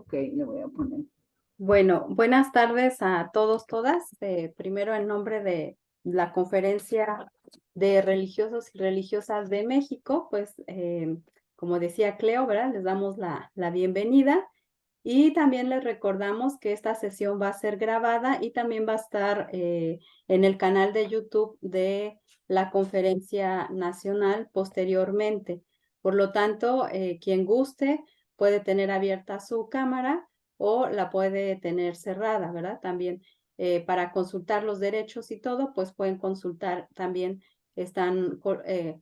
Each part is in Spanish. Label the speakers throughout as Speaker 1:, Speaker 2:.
Speaker 1: Ok, le voy a poner.
Speaker 2: Bueno, buenas tardes a todos, todas. Primero, en nombre de la Conferencia de Religiosos y Religiosas de México, pues, como decía Cleo, ¿verdad? Les damos la bienvenida y también les recordamos que esta sesión va a ser grabada y también va a estar en el canal de YouTube de la Conferencia Nacional posteriormente. Por lo tanto, quien guste puede tener abierta su cámara o la puede tener cerrada, ¿verdad? También para consultar los derechos y todo, pues pueden consultar también, están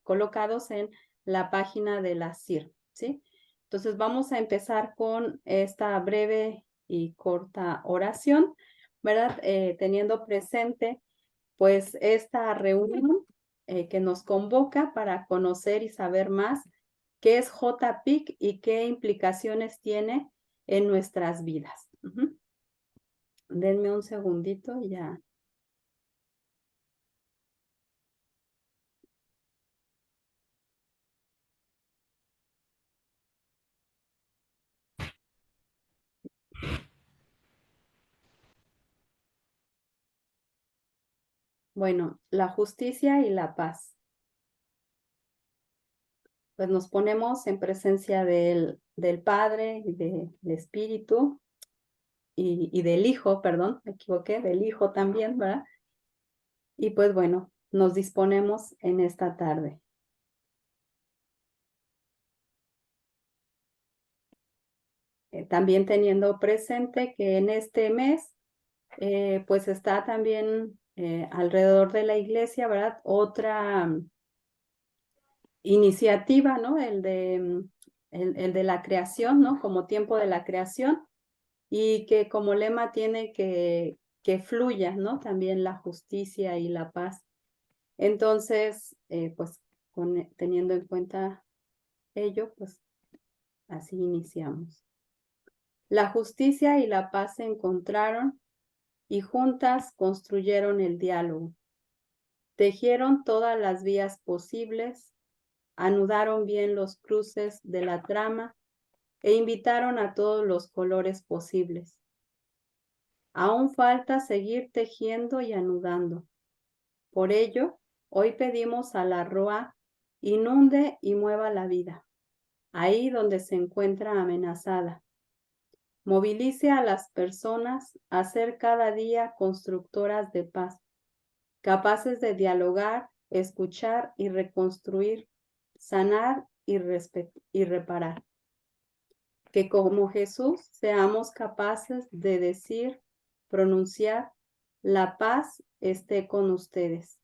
Speaker 2: colocados en la página de la CIR, ¿sí? Entonces vamos a empezar con esta breve y corta oración, ¿verdad? Teniendo presente pues esta reunión que nos convoca para conocer y saber más qué es JPIC y qué implicaciones tiene en nuestras vidas. Denme un segundito y ya. Bueno, la justicia y la paz. Pues nos ponemos en presencia del Padre y del Espíritu y del Hijo, perdón, me equivoqué, del Hijo también, ¿verdad? Y pues bueno, nos disponemos en esta tarde. También teniendo presente que en este mes, pues está también alrededor de la iglesia, ¿verdad? Otra iniciativa, ¿no? El de la creación, ¿no? Como tiempo de la creación y que como lema tiene que fluya, ¿no? También la justicia y la paz. Entonces, pues teniendo en cuenta ello, pues así iniciamos. La justicia y la paz se encontraron y juntas construyeron el diálogo. Tejieron todas las vías posibles, anudaron bien los cruces de la trama e invitaron a todos los colores posibles. Aún falta seguir tejiendo y anudando. Por ello, hoy pedimos a la Roa inunde y mueva la vida, ahí donde se encuentra amenazada. Movilice a las personas a ser cada día constructoras de paz, capaces de dialogar, escuchar y reconstruir, sanar y reparar. Que como Jesús seamos capaces de decir, pronunciar, la paz esté con ustedes.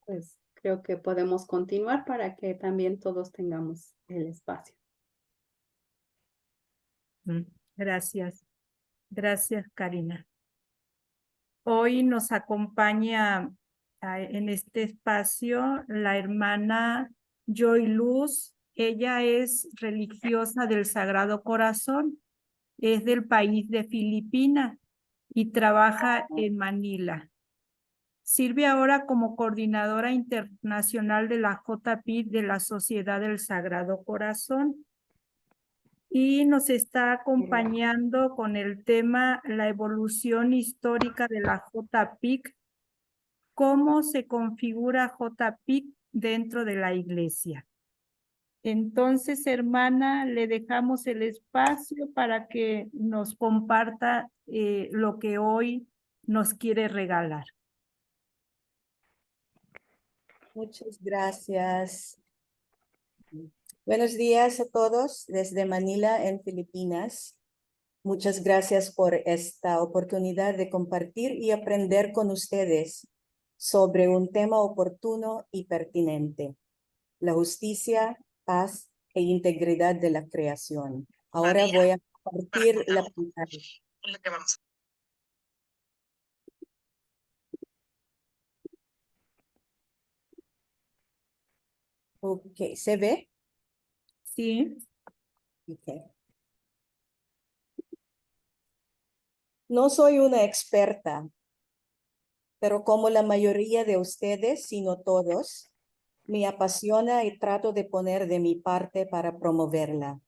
Speaker 2: Pues creo que podemos continuar para que también todos tengamos el espacio.
Speaker 3: Gracias. Gracias, Karina. Hoy nos acompaña en este espacio la hermana Joy Luz. Ella es religiosa del Sagrado Corazón, es del país de Filipinas y trabaja en Manila. Sirve ahora como coordinadora internacional de la JPID de la Sociedad del Sagrado Corazón. Y nos está acompañando con el tema la evolución histórica de la JPIC, cómo se configura JPIC dentro de la iglesia. Entonces, hermana, le dejamos el espacio para que nos comparta lo que hoy nos quiere regalar.
Speaker 4: Muchas gracias. Buenos días a todos desde Manila, en Filipinas. Muchas gracias por esta oportunidad de compartir y aprender con ustedes sobre un tema oportuno y pertinente: la justicia, paz e integridad de la creación. Ahora voy a compartir la pantalla. Ok, ¿se ve?
Speaker 3: Sí.
Speaker 4: Okay. No soy una experta, pero como la mayoría de ustedes, si no todos, me apasiona y trato de poner de mi parte para promoverla.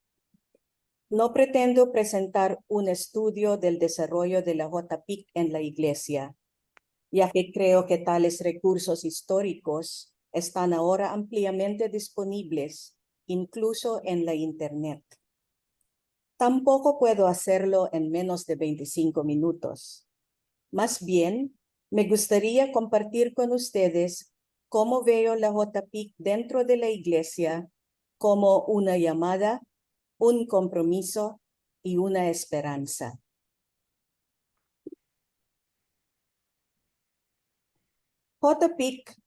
Speaker 4: No pretendo presentar un estudio del desarrollo de la JPIC en la iglesia, ya que creo que tales recursos históricos están ahora ampliamente disponibles, incluso en la Internet. Tampoco puedo hacerlo en menos de 25 minutos. Más bien, me gustaría compartir con ustedes cómo veo la JPIC dentro de la iglesia como una llamada, un compromiso y una esperanza. JPIC,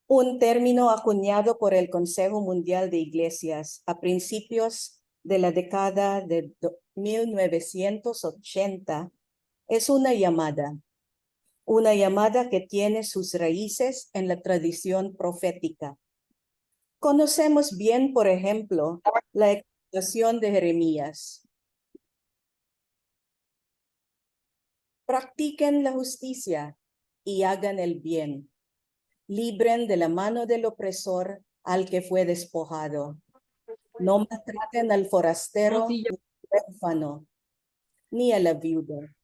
Speaker 4: un término acuñado por el Consejo Mundial de Iglesias a principios de la década de 1980, es una llamada que tiene sus raíces en la tradición profética. Conocemos bien, por ejemplo, la exhortación de Jeremías. Practiquen la justicia y hagan el bien. Libren de la mano del opresor al que fue despojado. No maltraten al forastero, ni al huérfano, ni a la viuda.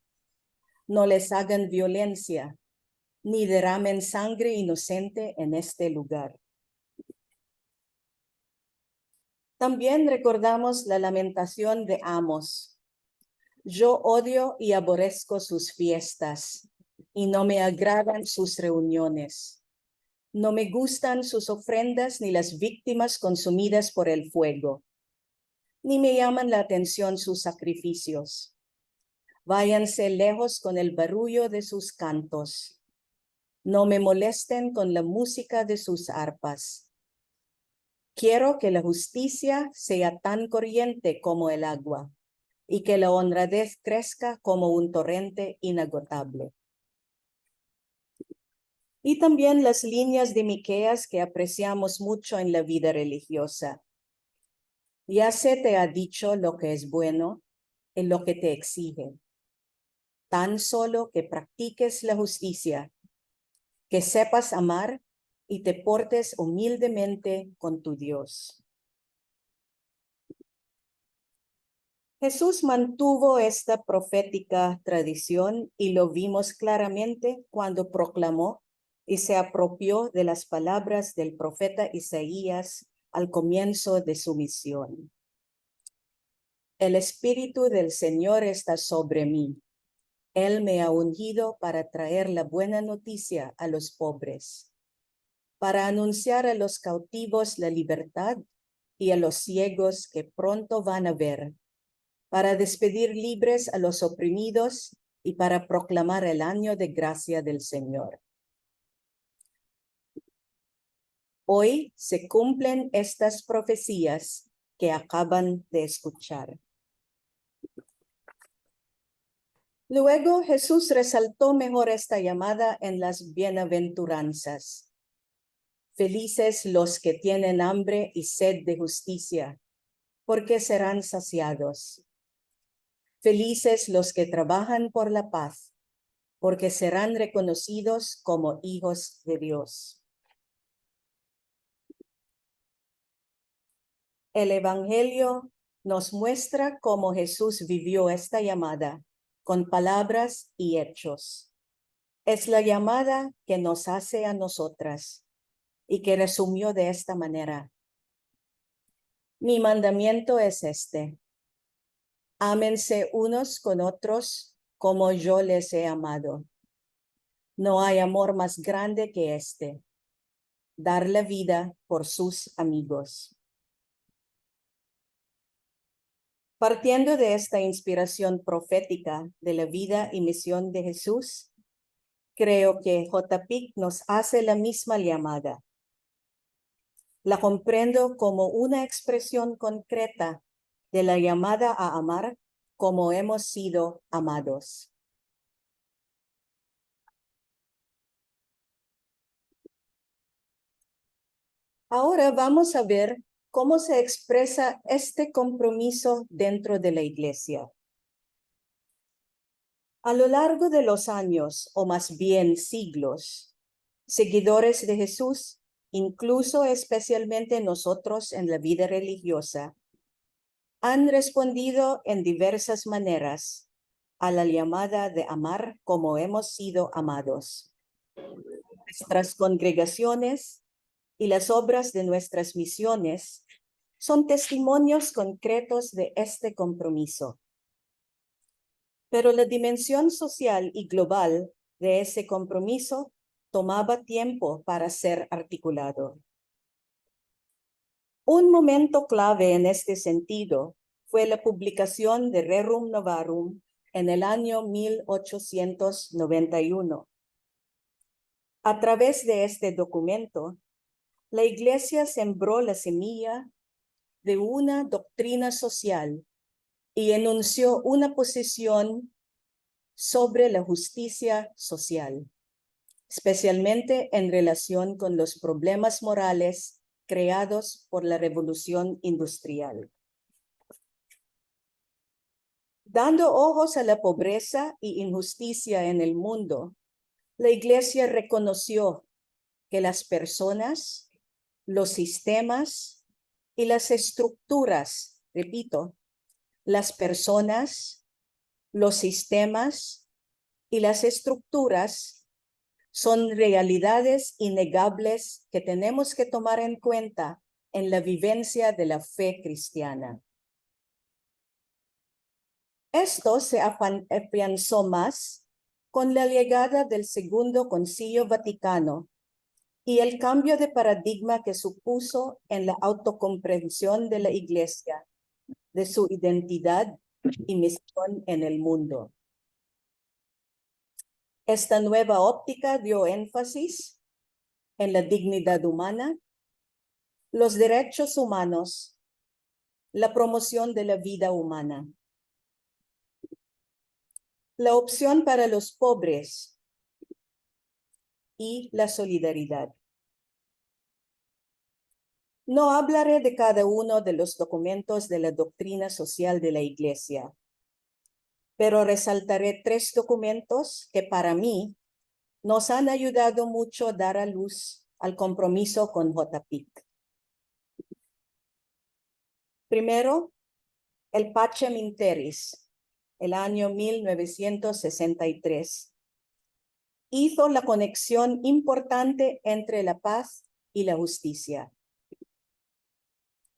Speaker 4: No les hagan violencia, ni derramen sangre inocente en este lugar. También recordamos la lamentación de Amos. Yo odio y aborrezco sus fiestas, y no me agradan sus reuniones. No me gustan sus ofrendas ni las víctimas consumidas por el fuego, ni me llaman la atención sus sacrificios. Váyanse lejos con el barullo de sus cantos. No me molesten con la música de sus arpas. Quiero que la justicia sea tan corriente como el agua, y que la honradez crezca como un torrente inagotable. Y también las líneas de Miqueas que apreciamos mucho en la vida religiosa. Ya se te ha dicho lo que es bueno y lo que te exige. Tan solo que practiques la justicia, que sepas amar y te portes humildemente con tu Dios. Jesús mantuvo esta profética tradición y lo vimos claramente cuando proclamó y se apropió de las palabras del profeta Isaías al comienzo de su misión. El Espíritu del Señor está sobre mí. Él me ha ungido para traer la buena noticia a los pobres, para anunciar a los cautivos la libertad y a los ciegos que pronto van a ver, para despedir libres a los oprimidos y para proclamar el año de gracia del Señor. Hoy se cumplen estas profecías que acaban de escuchar. Luego Jesús resaltó mejor esta llamada en las bienaventuranzas. Felices los que tienen hambre y sed de justicia, porque serán saciados. Felices los que trabajan por la paz, porque serán reconocidos como hijos de Dios. El Evangelio nos muestra cómo Jesús vivió esta llamada con palabras y hechos. Es la llamada que nos hace a nosotras y que resumió de esta manera. Mi mandamiento es este: ámense unos con otros como yo les he amado. No hay amor más grande que este, dar la vida por sus amigos. Partiendo de esta inspiración profética de la vida y misión de Jesús, creo que JPIC nos hace la misma llamada. La comprendo como una expresión concreta de la llamada a amar como hemos sido amados. Ahora vamos a ver cómo se expresa este compromiso dentro de la Iglesia. A lo largo de los años, o más bien siglos, seguidores de Jesús, incluso especialmente nosotros en la vida religiosa, han respondido en diversas maneras a la llamada de amar como hemos sido amados. Nuestras congregaciones y las obras de nuestras misiones son testimonios concretos de este compromiso. Pero la dimensión social y global de ese compromiso tomaba tiempo para ser articulado. Un momento clave en este sentido fue la publicación de Rerum Novarum en el año 1891. A través de este documento, la Iglesia sembró la semilla de una doctrina social y enunció una posición sobre la justicia social, especialmente en relación con los problemas morales creados por la revolución industrial. Dando ojos a la pobreza y injusticia en el mundo, la Iglesia reconoció que las personas, los sistemas y las estructuras, repito, las personas, los sistemas y las estructuras son realidades innegables que tenemos que tomar en cuenta en la vivencia de la fe cristiana. Esto se afianzó más con la llegada del Segundo Concilio Vaticano y el cambio de paradigma que supuso en la autocomprensión de la Iglesia, de su identidad y misión en el mundo. Esta nueva óptica dio énfasis en la dignidad humana, los derechos humanos, la promoción de la vida humana. La opción para los pobres y la solidaridad. No hablaré de cada uno de los documentos de la doctrina social de la Iglesia, pero resaltaré 3 documentos que para mí nos han ayudado mucho a dar a luz al compromiso con JPIC. Primero, el Pacem in Terris, el año 1963, hizo la conexión importante entre la paz y la justicia.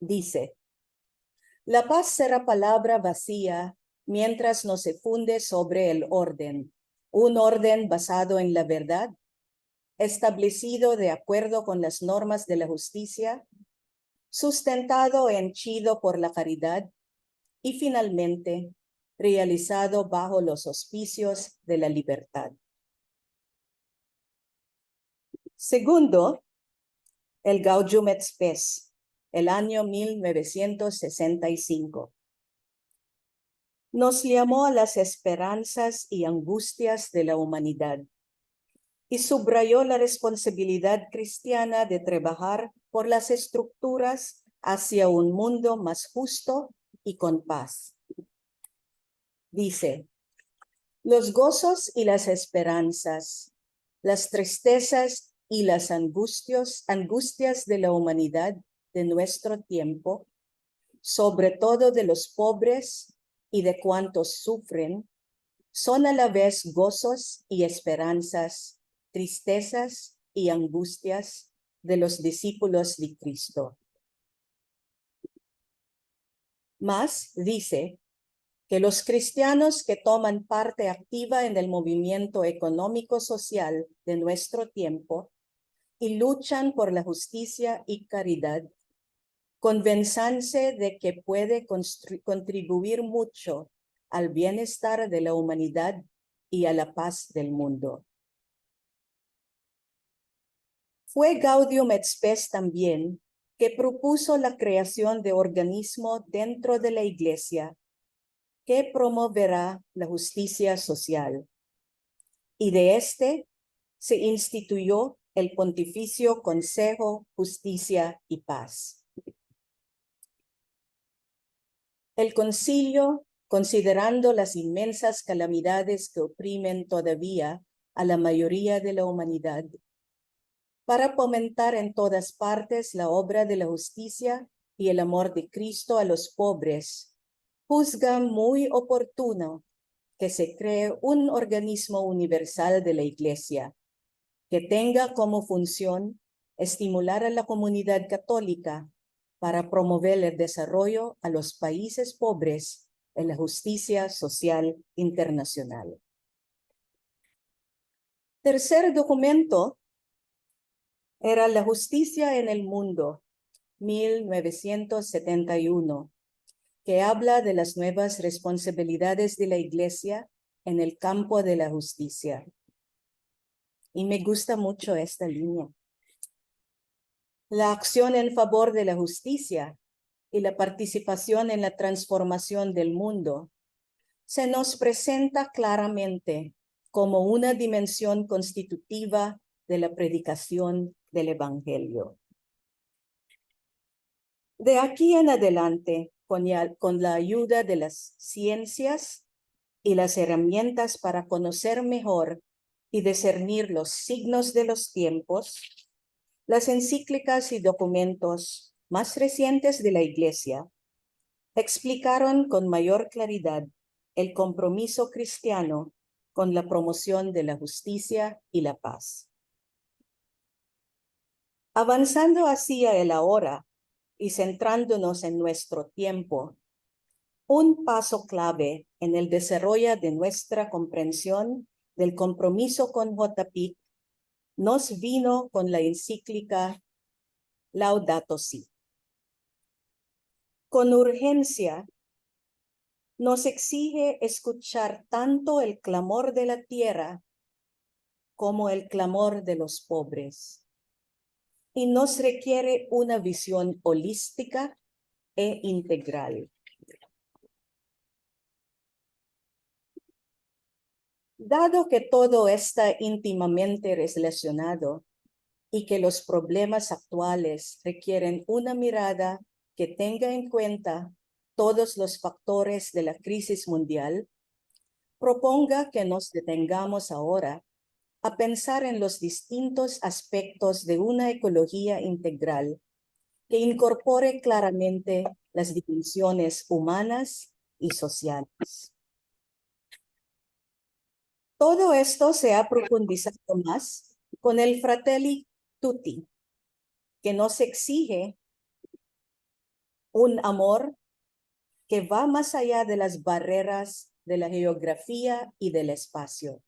Speaker 4: Dice, la paz será palabra vacía mientras no se funde sobre el orden, un orden basado en la verdad, establecido de acuerdo con las normas de la justicia, sustentado e henchido por la caridad y finalmente realizado bajo los auspicios de la libertad. Segundo, el Gaudium et Spes, el año 1965. Nos llamó a las esperanzas y angustias de la humanidad y subrayó la responsabilidad cristiana de trabajar por las estructuras hacia un mundo más justo y con paz. Dice, los gozos y las esperanzas, las tristezas y las angustias de la humanidad de nuestro tiempo, sobre todo de los pobres y de cuantos sufren, son a la vez gozos y esperanzas, tristezas y angustias de los discípulos de Cristo. Más dice que los cristianos que toman parte activa en el movimiento económico-social de nuestro tiempo y luchan por la justicia y caridad, convénzanse de que puede contribuir mucho al bienestar de la humanidad y a la paz del mundo. Fue Gaudium et Spes también que propuso la creación de organismo dentro de la Iglesia que promoverá la justicia social. Y de este se instituyó el Pontificio Consejo, Justicia y Paz. El concilio, considerando las inmensas calamidades que oprimen todavía a la mayoría de la humanidad, para fomentar en todas partes la obra de la justicia y el amor de Cristo a los pobres, juzga muy oportuno que se cree un organismo universal de la Iglesia, que tenga como función estimular a la comunidad católica para promover el desarrollo a los países pobres en la justicia social internacional. Tercer documento era La Justicia en el Mundo, 1971, que habla de las nuevas responsabilidades de la Iglesia en el campo de la justicia. Y me gusta mucho esta línea. La acción en favor de la justicia y la participación en la transformación del mundo se nos presenta claramente como una dimensión constitutiva de la predicación del Evangelio. De aquí en adelante, con la ayuda de las ciencias y las herramientas para conocer mejor y discernir los signos de los tiempos, las encíclicas y documentos más recientes de la Iglesia explicaron con mayor claridad el compromiso cristiano con la promoción de la justicia y la paz. Avanzando hacia el ahora y centrándonos en nuestro tiempo, un paso clave en el desarrollo de nuestra comprensión del compromiso con JPIC nos vino con la encíclica Laudato Si. Con urgencia, nos exige escuchar tanto el clamor de la tierra como el clamor de los pobres, y nos requiere una visión holística e integral. Dado que todo está íntimamente relacionado y que los problemas actuales requieren una mirada que tenga en cuenta todos los factores de la crisis mundial, proponga que nos detengamos ahora a pensar en los distintos aspectos de una ecología integral que incorpore claramente las dimensiones humanas y sociales. Todo esto se ha profundizado más con el Fratelli Tutti, que nos exige un amor que va más allá de las barreras de la geografía y del espacio,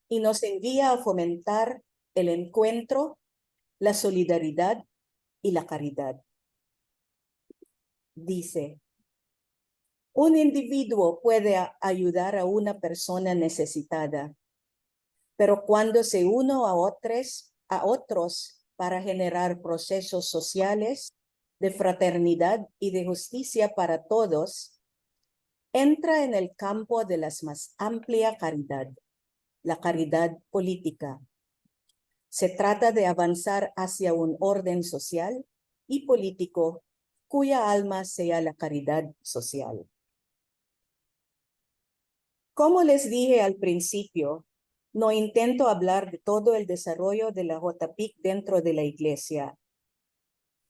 Speaker 4: y nos envía a fomentar el encuentro, la solidaridad y la caridad. Dice, un individuo puede ayudar a una persona necesitada, pero cuando se une a otros para generar procesos sociales de fraternidad y de justicia para todos, entra en el campo de la más amplia caridad, la caridad política. Se trata de avanzar hacia un orden social y político cuya alma sea la caridad social. Como les dije al principio, no intento hablar de todo el desarrollo de la JPIC dentro de la Iglesia,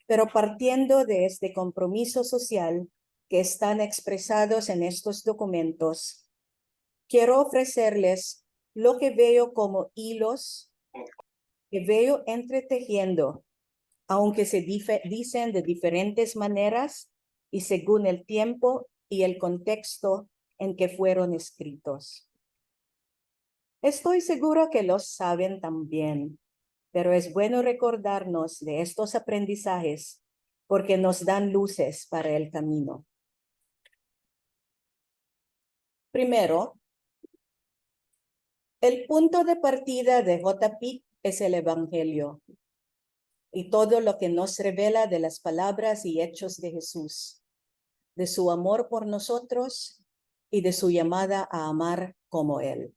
Speaker 4: pero partiendo de este compromiso social que están expresados en estos documentos, quiero ofrecerles lo que veo como hilos que veo entretejiendo, aunque se dicen de diferentes maneras y según el tiempo y el contexto en que fueron escritos. Estoy seguro que los saben también, pero es bueno recordarnos de estos aprendizajes porque nos dan luces para el camino. Primero, el punto de partida de JPIC es el Evangelio y todo lo que nos revela de las palabras y hechos de Jesús, de su amor por nosotros y de su llamada a amar como Él.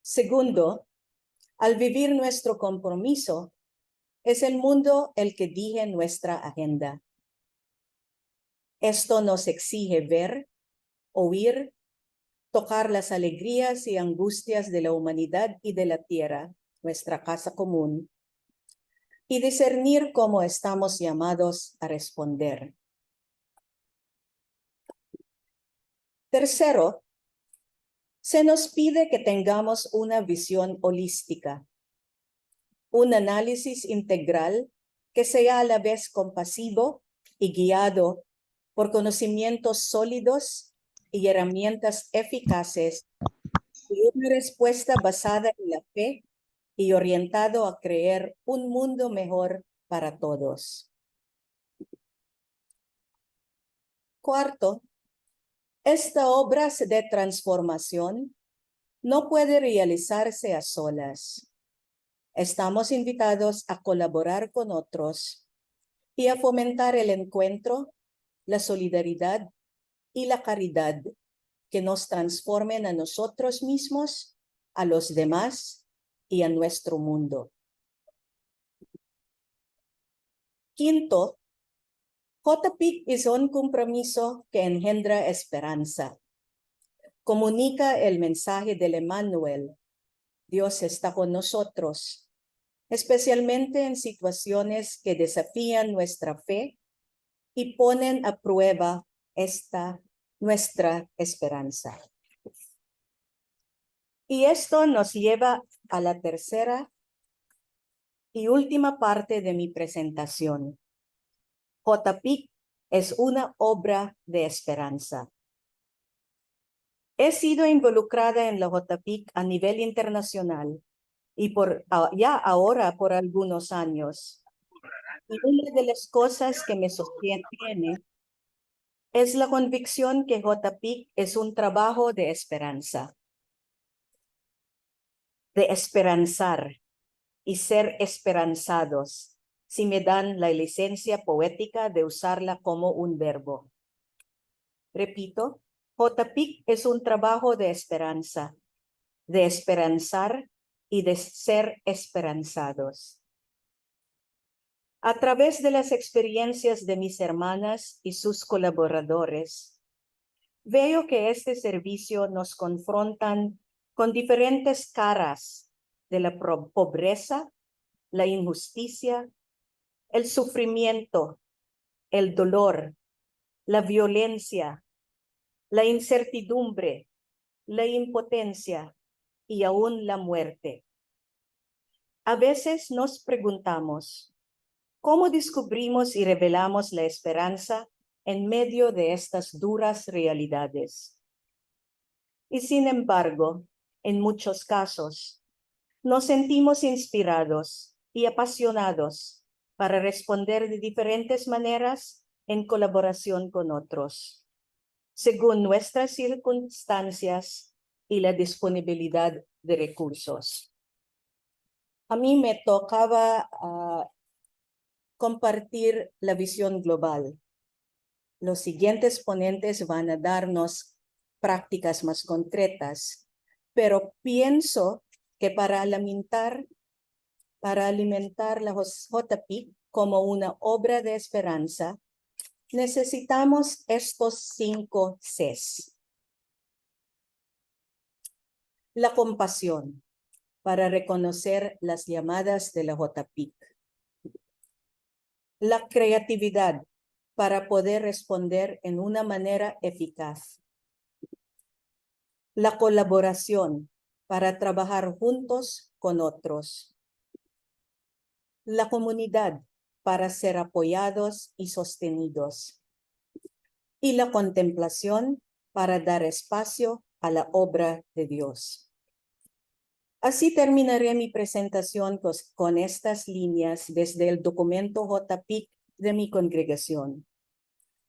Speaker 4: Segundo, Al vivir nuestro compromiso, es el mundo el que dirige nuestra agenda. Esto nos exige ver, oír, tocar las alegrías y angustias de la humanidad y de la tierra, nuestra casa común, y discernir cómo estamos llamados a responder. Tercero, se nos pide que tengamos una visión holística, un análisis integral que sea a la vez compasivo y guiado por conocimientos sólidos y herramientas eficaces y una respuesta basada en la fe y orientado a crear un mundo mejor para todos. Cuarto, esta obra de transformación no puede realizarse a solas. Estamos invitados a colaborar con otros y a fomentar el encuentro, la solidaridad y la caridad que nos transformen a nosotros mismos, a los demás y a nuestro mundo. Quinto, JPIC es un compromiso que engendra esperanza. Comunica el mensaje del Emmanuel. Dios está con nosotros, especialmente en situaciones que desafían nuestra fe y ponen a prueba nuestra esperanza. Y esto nos lleva a la tercera y última parte de mi presentación. JPIC es una obra de esperanza. He sido involucrada en la JPIC a nivel internacional y ya ahora por algunos años. Y una de las cosas que me sostiene es la convicción que JPIC es un trabajo de esperanza, de esperanzar y ser esperanzados, si me dan la licencia poética de usarla como un verbo. Repito, JPIC es un trabajo de esperanza, de esperanzar y de ser esperanzados. A través de las experiencias de mis hermanas y sus colaboradores, veo que este servicio nos confrontan con diferentes caras de la pobreza, la injusticia, el sufrimiento, el dolor, la violencia, la incertidumbre, la impotencia y aún la muerte. A veces nos preguntamos, ¿cómo descubrimos y revelamos la esperanza en medio de estas duras realidades? Y sin embargo, en muchos casos, nos sentimos inspirados y apasionados para responder de diferentes maneras en colaboración con otros, según nuestras circunstancias y la disponibilidad de recursos. A mí me tocaba compartir la visión global. Los siguientes ponentes van a darnos prácticas más concretas, pero pienso que para alimentar la JPIC como una obra de esperanza, necesitamos estos 5 Cs. La compasión, para reconocer las llamadas de la JPIC. La creatividad, para poder responder en una manera eficaz. La colaboración, para trabajar juntos con otros. La comunidad, para ser apoyados y sostenidos. Y la contemplación, para dar espacio a la obra de Dios. Así terminaré mi presentación con estas líneas desde el documento JPIC de mi congregación.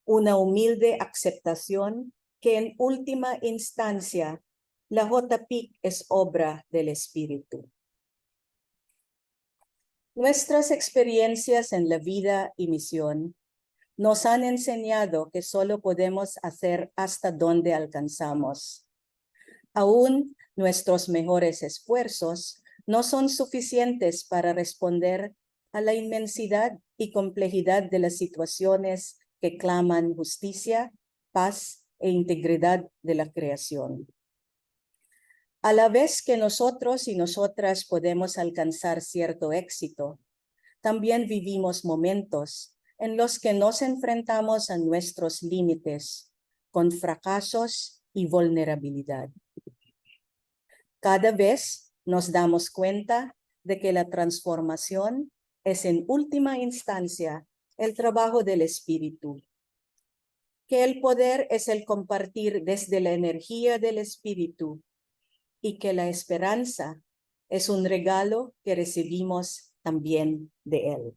Speaker 4: Una humilde aceptación que en última instancia la JPIC es obra del Espíritu. Nuestras experiencias en la vida y misión nos han enseñado que solo podemos hacer hasta donde alcanzamos. Aún nuestros mejores esfuerzos no son suficientes para responder a la inmensidad y complejidad de las situaciones que claman justicia, paz e integridad de la creación. A la vez que nosotros y nosotras podemos alcanzar cierto éxito, también vivimos momentos en los que nos enfrentamos a nuestros límites con fracasos y vulnerabilidad. Cada vez nos damos cuenta de que la transformación es en última instancia el trabajo del espíritu, que el poder es el compartir desde la energía del espíritu y que la esperanza es un regalo que recibimos también de él.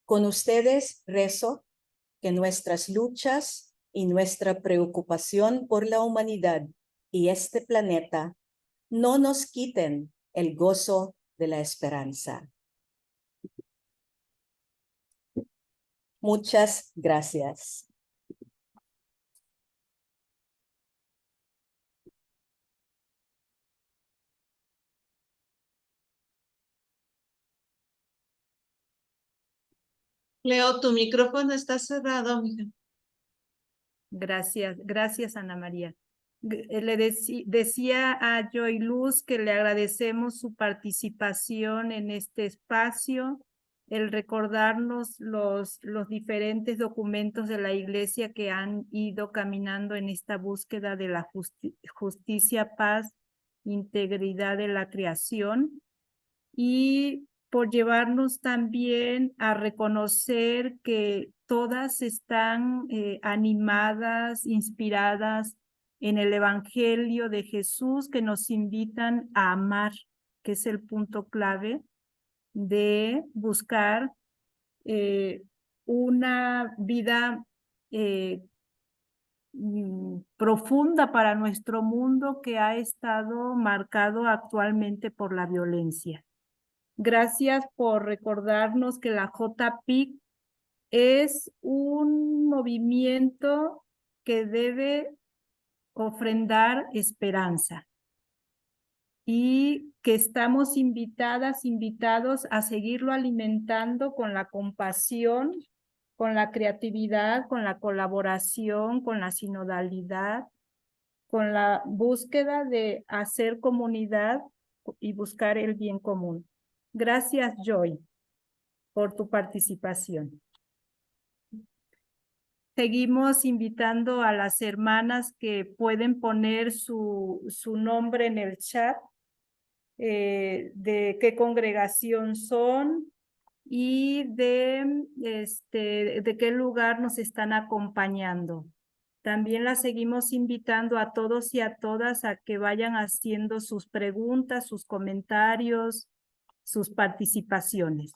Speaker 4: Con ustedes rezo que nuestras luchas y nuestra preocupación por la humanidad y este planeta no nos quiten el gozo de la esperanza. Muchas gracias.
Speaker 1: Leo, tu micrófono está cerrado, mija.
Speaker 3: Gracias, gracias Ana María. Le decía a Joy Luz que le agradecemos su participación en este espacio, el recordarnos los diferentes documentos de la Iglesia que han ido caminando en esta búsqueda de la justicia, paz, integridad de la creación, y por llevarnos también a reconocer que todas están animadas, inspiradas en el Evangelio de Jesús, que nos invitan a amar, que es el punto clave de buscar una vida profunda para nuestro mundo que ha estado marcado actualmente por la violencia. Gracias por recordarnos que la JPIC es un movimiento que debe ofrendar esperanza y que estamos invitados a seguirlo alimentando con la compasión, con la creatividad, con la colaboración, con la sinodalidad, con la búsqueda de hacer comunidad y buscar el bien común. Gracias, Joy, por tu participación. Seguimos invitando a las hermanas que pueden poner su nombre en el chat, de qué congregación son y de qué lugar nos están acompañando. También las seguimos invitando a todos y a todas a que vayan haciendo sus preguntas, sus comentarios, sus participaciones.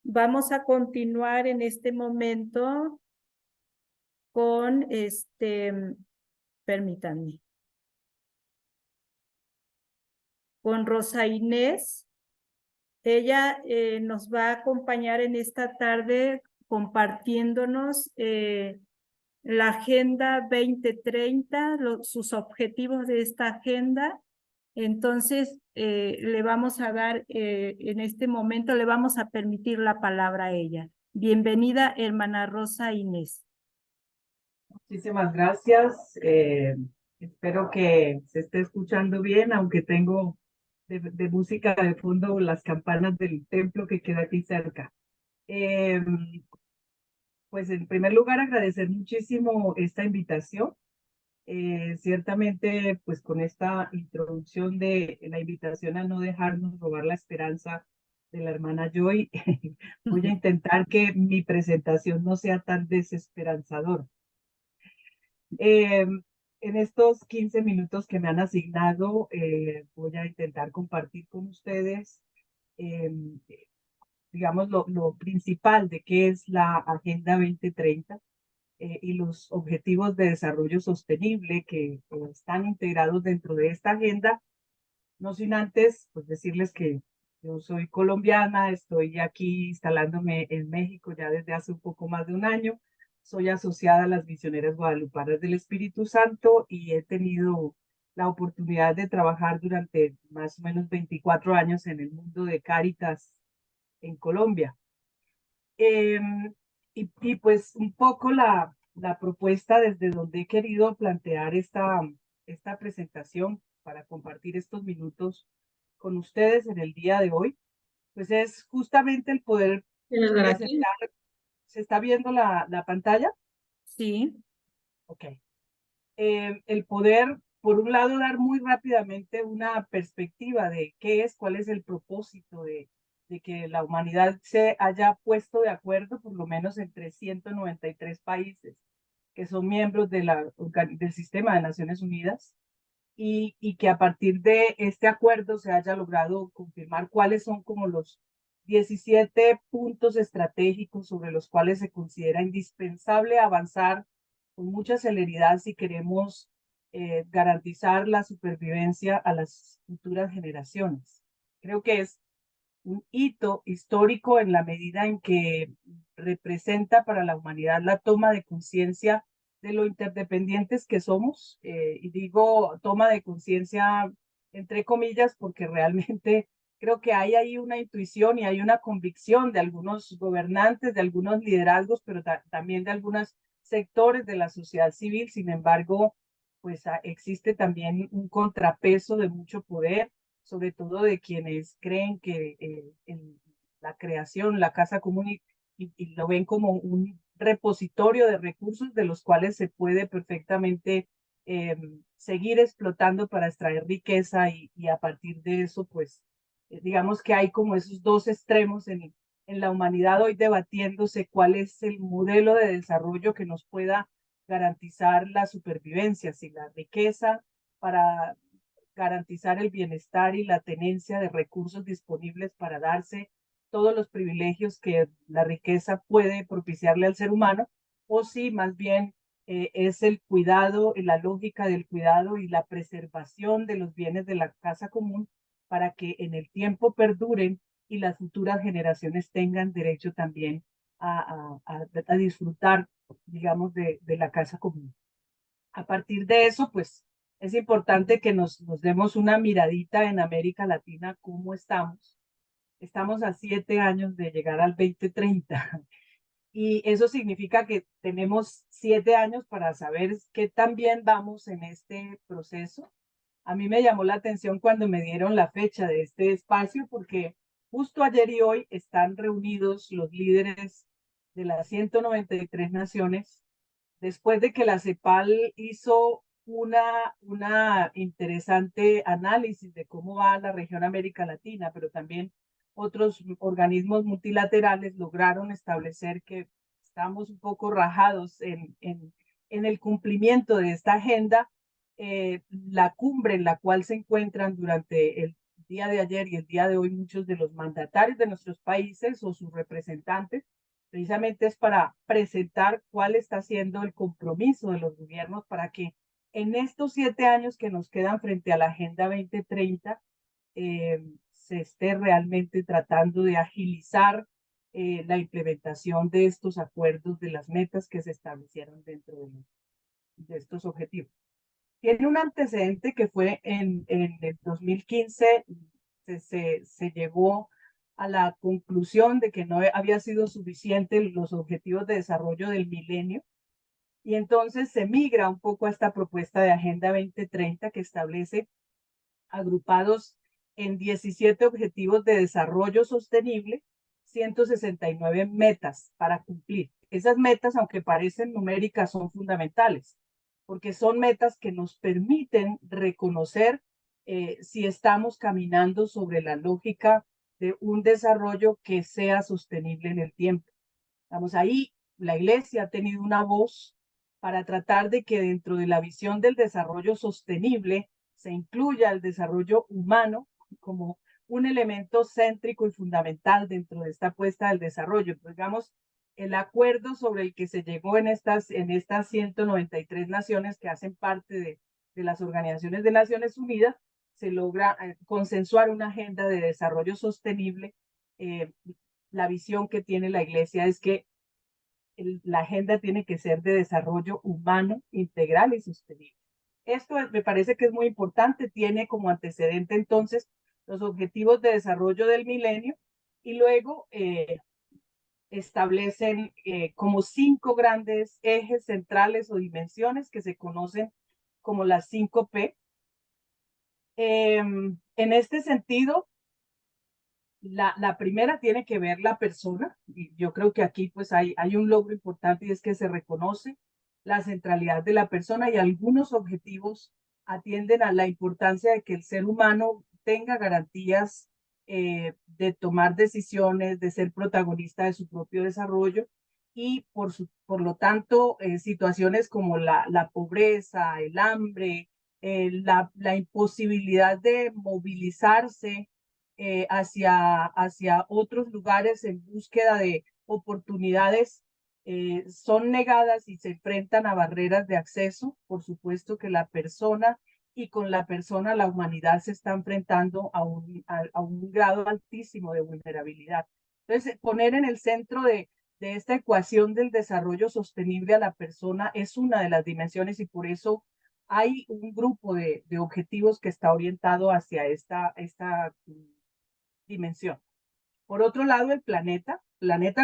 Speaker 3: Vamos a continuar en este momento con permítanme, con Rosa Inés. Ella nos va a acompañar en esta tarde compartiéndonos la Agenda 2030, sus objetivos de esta agenda. Entonces, le vamos a dar, en este momento, le vamos a permitir la palabra a ella. Bienvenida, hermana Rosa Inés.
Speaker 5: Muchísimas gracias. Espero que se esté escuchando bien, aunque tengo de música de fondo las campanas del templo que queda aquí cerca. Pues en primer lugar, agradecer muchísimo esta invitación. Ciertamente, pues con esta introducción de la invitación a no dejarnos robar la esperanza de la hermana Joy, voy a intentar que mi presentación no sea tan desesperanzadora. En estos 15 minutos que me han asignado, voy a intentar compartir con ustedes, digamos, lo principal de qué es la Agenda 2030 y los objetivos de desarrollo sostenible que están integrados dentro de esta agenda. No sin antes, pues decirles que yo soy colombiana, estoy aquí instalándome en México ya desde hace un poco más de un año. Soy asociada a las Misioneras Guadalupanas del Espíritu Santo y he tenido la oportunidad de trabajar durante más o menos 24 años en el mundo de Cáritas en Colombia. Y pues un poco la propuesta desde donde he querido plantear esta presentación para compartir estos minutos con ustedes en el día de hoy, pues es justamente el poder
Speaker 1: ¿Quieres ver aquí?
Speaker 5: presentar. ¿Se está viendo la pantalla?
Speaker 3: Sí,
Speaker 5: Ok. El poder, por un lado, dar muy rápidamente una perspectiva de qué es, cuál es el propósito de que la humanidad se haya puesto de acuerdo, por lo menos entre 193 países que son miembros del sistema de Naciones Unidas, y que a partir de este acuerdo se haya logrado confirmar cuáles son como los 17 puntos estratégicos sobre los cuales se considera indispensable avanzar con mucha celeridad si queremos garantizar la supervivencia a las futuras generaciones. Creo que es un hito histórico en la medida en que representa para la humanidad la toma de conciencia de lo interdependientes que somos, y digo toma de conciencia entre comillas porque realmente creo que hay ahí una intuición y hay una convicción de algunos gobernantes, de algunos liderazgos, pero también de algunos sectores de la sociedad civil. Sin embargo, pues existe también un contrapeso de mucho poder, sobre todo de quienes creen que en la creación, la casa común, y lo ven como un repositorio de recursos de los cuales se puede perfectamente seguir explotando para extraer riqueza, y a partir de eso, pues, digamos que hay como esos dos extremos en la humanidad hoy debatiéndose cuál es el modelo de desarrollo que nos pueda garantizar la supervivencia, si la riqueza para garantizar el bienestar y la tenencia de recursos disponibles para darse todos los privilegios que la riqueza puede propiciarle al ser humano, o si más bien es el cuidado, la lógica del cuidado y la preservación de los bienes de la casa común para que en el tiempo perduren y las futuras generaciones tengan derecho también a disfrutar, digamos, de la casa común. A partir de eso, pues es importante que nos demos una miradita en América Latina, cómo estamos. Estamos a 7 años de llegar al 2030 y eso significa que tenemos 7 años para saber qué tan bien vamos en este proceso. A mí me llamó la atención cuando me dieron la fecha de este espacio porque justo ayer y hoy están reunidos los líderes de las 193 naciones después de que la CEPAL hizo una interesante análisis de cómo va la región América Latina, pero también otros organismos multilaterales lograron establecer que estamos un poco rajados en el cumplimiento de esta agenda. La cumbre en la cual se encuentran durante el día de ayer y el día de hoy muchos de los mandatarios de nuestros países o sus representantes, precisamente es para presentar cuál está siendo el compromiso de los gobiernos para que en estos 7 años que nos quedan frente a la Agenda 2030 se esté realmente tratando de agilizar la implementación de estos acuerdos, de las metas que se establecieron dentro de estos objetivos. Tiene un antecedente que fue en el 2015, se llegó a la conclusión de que no había sido suficiente los objetivos de desarrollo del milenio, y entonces se migra un poco a esta propuesta de Agenda 2030 que establece agrupados en 17 objetivos de desarrollo sostenible, 169 metas para cumplir. Esas metas, aunque parecen numéricas, son fundamentales, porque son metas que nos permiten reconocer si estamos caminando sobre la lógica de un desarrollo que sea sostenible en el tiempo. Vamos, ahí la Iglesia ha tenido una voz para tratar de que dentro de la visión del desarrollo sostenible se incluya el desarrollo humano como un elemento céntrico y fundamental dentro de esta apuesta del desarrollo. Pues, digamos, el acuerdo sobre el que se llegó en estas 193 naciones que hacen parte de las organizaciones de Naciones Unidas, se logra consensuar una agenda de desarrollo sostenible. La visión que tiene la Iglesia es que la agenda tiene que ser de desarrollo humano, integral y sostenible. me parece que es muy importante, tiene como antecedente entonces los Objetivos de Desarrollo del Milenio y luego establecen como 5 grandes ejes centrales o dimensiones que se conocen como las 5P. En este sentido, la primera tiene que ver la persona, y yo creo que aquí pues hay un logro importante y es que se reconoce la centralidad de la persona y algunos objetivos atienden a la importancia de que el ser humano tenga garantías de tomar decisiones, de ser protagonista de su propio desarrollo y por lo tanto situaciones como la pobreza, el hambre, la imposibilidad de movilizarse hacia otros lugares en búsqueda de oportunidades son negadas y se enfrentan a barreras de acceso. Por supuesto que la persona y con la persona la humanidad se está enfrentando a un grado altísimo de vulnerabilidad. Entonces, poner en el centro de esta ecuación del desarrollo sostenible a la persona es una de las dimensiones y por eso hay un grupo de objetivos que está orientado hacia esta dimensión. Por otro lado, el planeta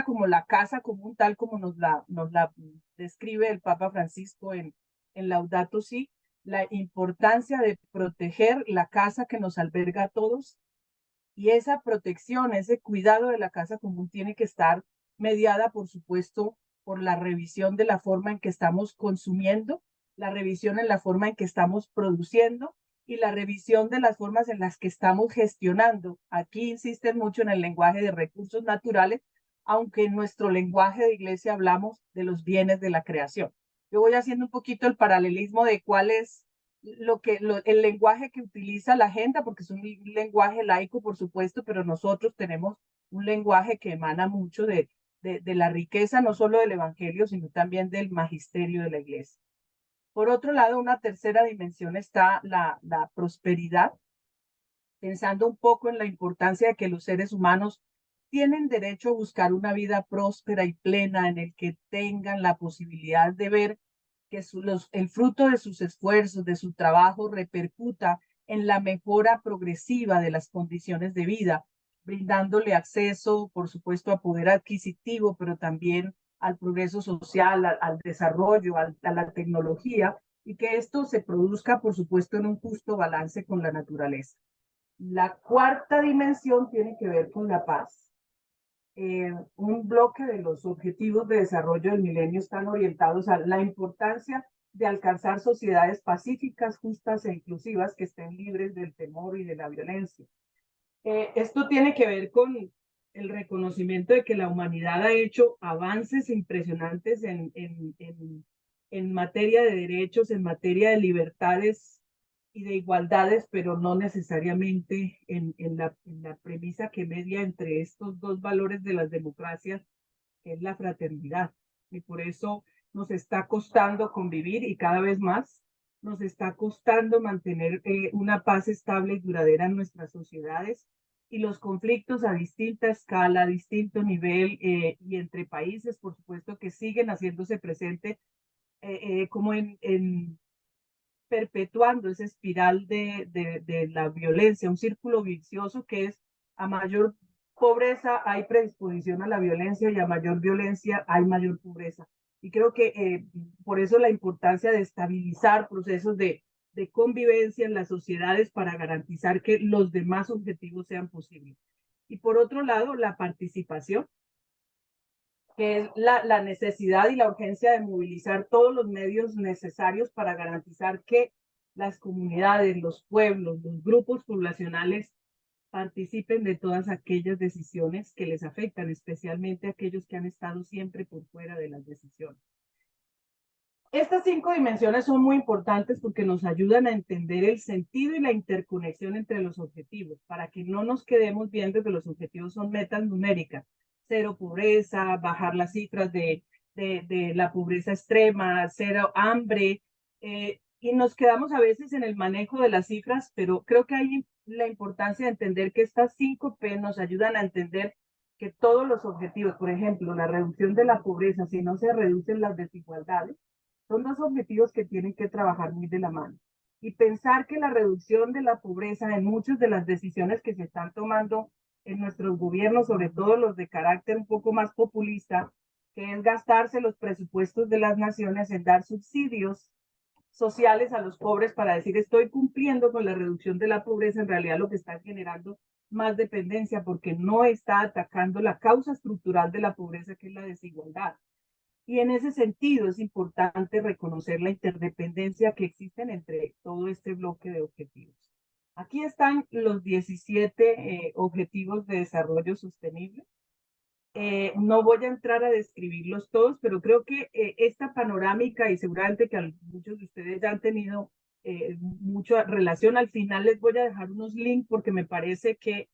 Speaker 5: como la casa común, tal como nos la describe el Papa Francisco en Laudato Si, la importancia de proteger la casa que nos alberga a todos y esa protección, ese cuidado de la casa común tiene que estar mediada, por supuesto, por la revisión de la forma en que estamos consumiendo, la revisión en la forma en que estamos produciendo y la revisión de las formas en las que estamos gestionando. Aquí insisten mucho en el lenguaje de recursos naturales, aunque en nuestro lenguaje de iglesia hablamos de los bienes de la creación. Yo voy haciendo un poquito el paralelismo de cuál es el lenguaje que utiliza la agenda, porque es un lenguaje laico, por supuesto, pero nosotros tenemos un lenguaje que emana mucho de la riqueza, no solo del evangelio, sino también del magisterio de la iglesia. Por otro lado, una tercera dimensión está la prosperidad, pensando un poco en la importancia de que los seres humanos tienen derecho a buscar una vida próspera y plena en el que tengan la posibilidad de ver que el fruto de sus esfuerzos, de su trabajo, repercuta en la mejora progresiva de las condiciones de vida, brindándole acceso, por supuesto, a poder adquisitivo, pero también al progreso social, al desarrollo, a la tecnología, y que esto se produzca, por supuesto, en un justo balance con la naturaleza. La cuarta dimensión tiene que ver con la paz. Un bloque de los objetivos de desarrollo del milenio están orientados a la importancia de alcanzar sociedades pacíficas, justas e inclusivas que estén libres del temor y de la violencia. Esto tiene que ver con el reconocimiento de que la humanidad ha hecho avances impresionantes en materia de derechos, en materia de libertades y de igualdades, pero no necesariamente en la premisa que media entre estos dos valores de las democracias, que es la fraternidad. Y por eso nos está costando convivir y cada vez más nos está costando mantener una paz estable y duradera en nuestras sociedades y los conflictos a distinta escala, a distinto nivel y entre países, por supuesto, que siguen haciéndose presente como perpetuando esa espiral de la violencia, un círculo vicioso que es a mayor pobreza hay predisposición a la violencia y a mayor violencia hay mayor pobreza. Y creo que por eso la importancia de estabilizar procesos de convivencia en las sociedades para garantizar que los demás objetivos sean posibles. Y por otro lado, la participación, que es la necesidad y la urgencia de movilizar todos los medios necesarios para garantizar que las comunidades, los pueblos, los grupos poblacionales participen de todas aquellas decisiones que les afectan, especialmente aquellos que han estado siempre por fuera de las decisiones. Estas 5 dimensiones son muy importantes porque nos ayudan a entender el sentido y la interconexión entre los objetivos, para que no nos quedemos viendo que los objetivos son metas numéricas, 0 pobreza, bajar las cifras de la pobreza extrema, 0 hambre, y nos quedamos a veces en el manejo de las cifras, pero creo que hay la importancia de entender que estas 5P nos ayudan a entender que todos los objetivos, por ejemplo, la reducción de la pobreza, si no se reducen las desigualdades, son 2 objetivos que tienen que trabajar muy de la mano. y pensar que la reducción de la pobreza en muchas de las decisiones que se están tomando en nuestros gobiernos, sobre todo los de carácter un poco más populista, que es gastarse los presupuestos de las naciones en dar subsidios sociales a los pobres para decir estoy cumpliendo con la reducción de la pobreza, en realidad lo que está generando más dependencia porque no está atacando la causa estructural de la pobreza, que es la desigualdad. Y en ese sentido es importante reconocer la interdependencia que existen entre todo este bloque de objetivos. Aquí están los 17 objetivos de desarrollo sostenible. No voy a entrar a describirlos todos, pero creo que esta panorámica, y seguramente que muchos de ustedes ya han tenido mucha relación, al final les voy a dejar unos links porque me parece que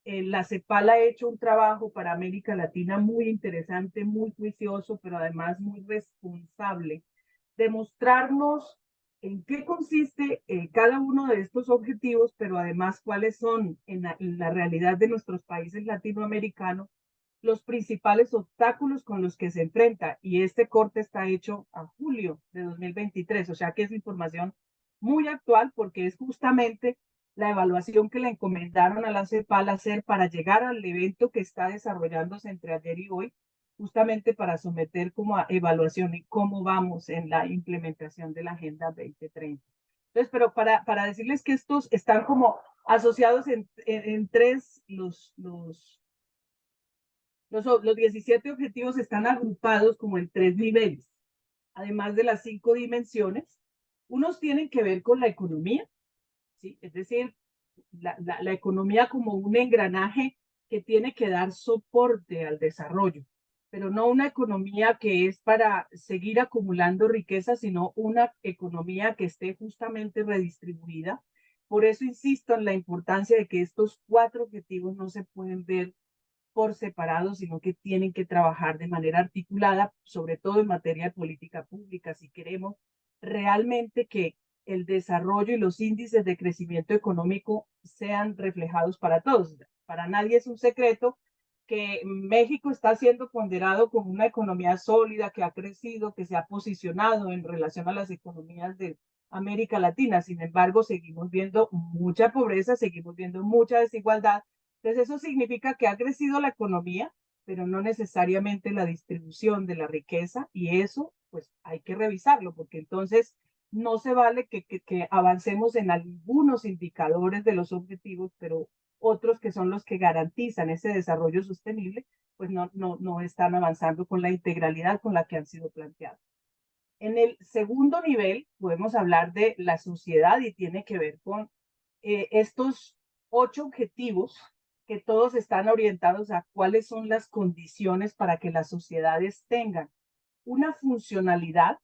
Speaker 5: la CEPAL ha hecho un trabajo para América Latina muy interesante, muy juicioso, pero además muy responsable, de mostrarnos en qué consiste cada uno de estos objetivos, pero además cuáles son en la realidad de nuestros países latinoamericanos los principales obstáculos con los que se enfrenta. Y este corte está hecho a julio de 2023, o sea que es información muy actual porque es justamente la evaluación que le encomendaron a la CEPAL hacer para llegar al evento que está desarrollándose entre ayer y hoy, justamente para someter como a evaluación y cómo vamos en la implementación de la Agenda 2030. Entonces, pero para decirles que estos están como asociados en tres, los 17 objetivos están agrupados como en 3 niveles, además de las 5 dimensiones. Unos tienen que ver con la economía, ¿sí? Es decir, la economía como un engranaje que tiene que dar soporte al desarrollo, pero no una economía que es para seguir acumulando riqueza, sino una economía que esté justamente redistribuida. Por eso insisto en la importancia de que estos 4 objetivos no se pueden ver por separado, sino que tienen que trabajar de manera articulada, sobre todo en materia de política pública, si queremos realmente que el desarrollo y los índices de crecimiento económico sean reflejados para todos. Para nadie es un secreto que México está siendo ponderado como una economía sólida, que ha crecido, que se ha posicionado en relación a las economías de América Latina. Sin embargo, seguimos viendo mucha pobreza, seguimos viendo mucha desigualdad. Entonces, eso significa que ha crecido la economía, pero no necesariamente la distribución de la riqueza, y eso, pues, hay que revisarlo, porque entonces no se vale que avancemos en algunos indicadores de los objetivos, pero otros que son los que garantizan ese desarrollo sostenible, pues no están avanzando con la integralidad con la que han sido planteados. En el segundo nivel podemos hablar de la sociedad y tiene que ver con estos 8 objetivos que todos están orientados a cuáles son las condiciones para que las sociedades tengan una funcionalidad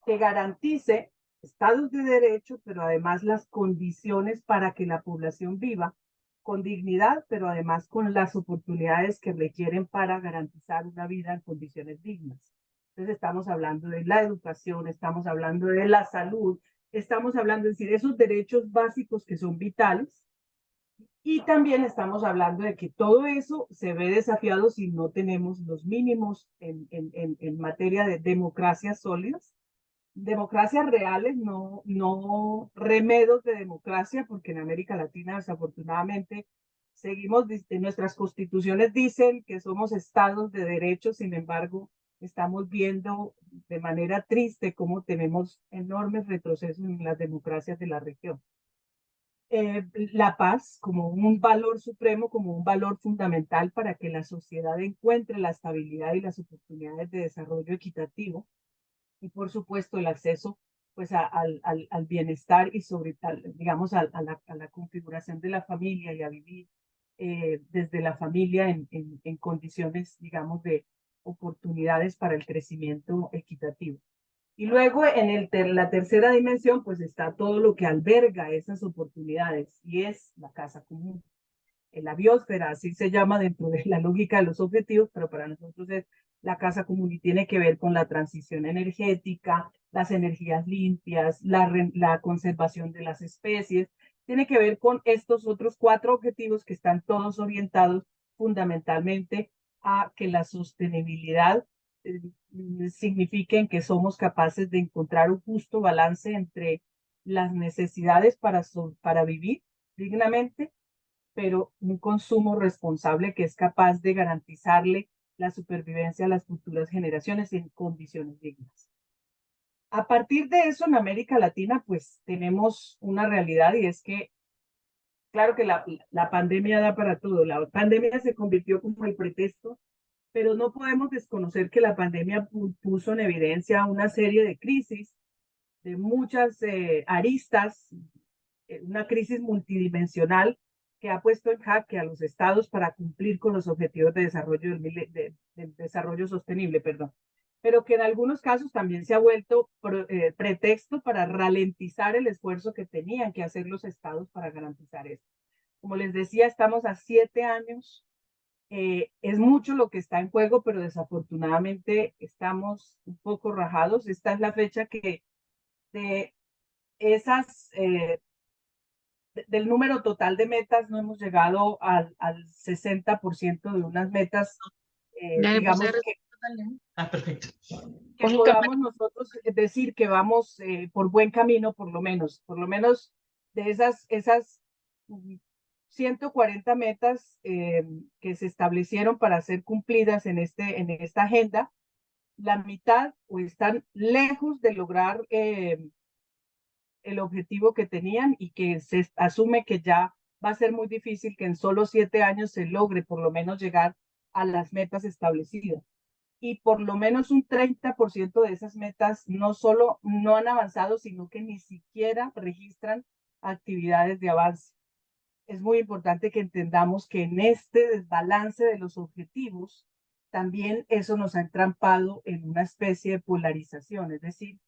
Speaker 5: que garantice estados de derecho, pero además las condiciones para que la población viva con dignidad, pero además con las oportunidades que requieren para garantizar una vida en condiciones dignas. Entonces estamos hablando de la educación, estamos hablando de la salud, estamos hablando, es decir, esos derechos básicos que son vitales. Y también estamos hablando de que todo eso se ve desafiado si no tenemos los mínimos en materia de democracias sólidas, democracias reales, no remedos de democracia, porque en América Latina desafortunadamente seguimos, nuestras constituciones dicen que somos estados de derecho, sin embargo, estamos viendo de manera triste cómo tenemos enormes retrocesos en las democracias de la región. La paz como un valor supremo, como un valor fundamental para que la sociedad encuentre la estabilidad y las oportunidades de desarrollo equitativo. Y por supuesto el acceso pues al bienestar y sobre tal, digamos, a la configuración de la familia y a vivir desde la familia en condiciones, digamos, de oportunidades para el crecimiento equitativo. Y luego en la tercera dimensión, pues está todo lo que alberga esas oportunidades y es la casa común. La biosfera, así se llama dentro de la lógica de los objetivos, pero para nosotros es la casa común y tiene que ver con la transición energética, las energías limpias, la conservación de las especies, tiene que ver con estos otros 4 objetivos que están todos orientados fundamentalmente a que la sostenibilidad signifiquen que somos capaces de encontrar un justo balance entre las necesidades para vivir dignamente, pero un consumo responsable que es capaz de garantizarle la supervivencia a las futuras generaciones en condiciones dignas. A partir de eso, en América Latina, pues tenemos una realidad, y es que, claro que la pandemia da para todo. La pandemia se convirtió como el pretexto, pero no podemos desconocer que la pandemia puso en evidencia una serie de crisis, de muchas aristas, una crisis multidimensional que ha puesto en jaque a los estados para cumplir con los objetivos de desarrollo del desarrollo sostenible, perdón, pero que en algunos casos también se ha vuelto pretexto para ralentizar el esfuerzo que tenían que hacer los estados para garantizar esto. Como les decía, estamos a 7 años. Es mucho lo que está en juego, pero desafortunadamente estamos un poco rajados. Esta es la fecha que de esas del número total de metas no hemos llegado al 60% de unas metas, digamos
Speaker 1: Perfecto.
Speaker 5: que podamos nosotros decir que vamos por buen camino, por lo menos de esas 140 metas que se establecieron para ser cumplidas en esta agenda, la mitad o están lejos de lograr el objetivo que tenían, y que se asume que ya va a ser muy difícil que en solo 7 años se logre por lo menos llegar a las metas establecidas. Y por lo menos un 30% de esas metas no solo no han avanzado, sino que ni siquiera registran actividades de avance. Es muy importante que entendamos que en este desbalance de los objetivos, también eso nos ha entrampado en una especie de polarización, es decir,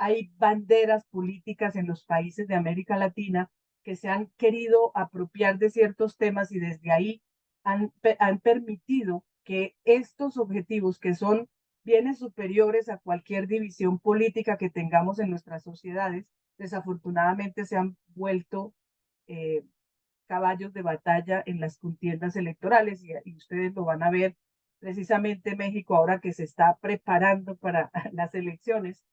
Speaker 5: hay banderas políticas en los países de América Latina que se han querido apropiar de ciertos temas, y desde ahí han permitido que estos objetivos, que son bienes superiores a cualquier división política que tengamos en nuestras sociedades, desafortunadamente se han vuelto caballos de batalla en las contiendas electorales, y ustedes lo van a ver precisamente en México ahora que se está preparando para las elecciones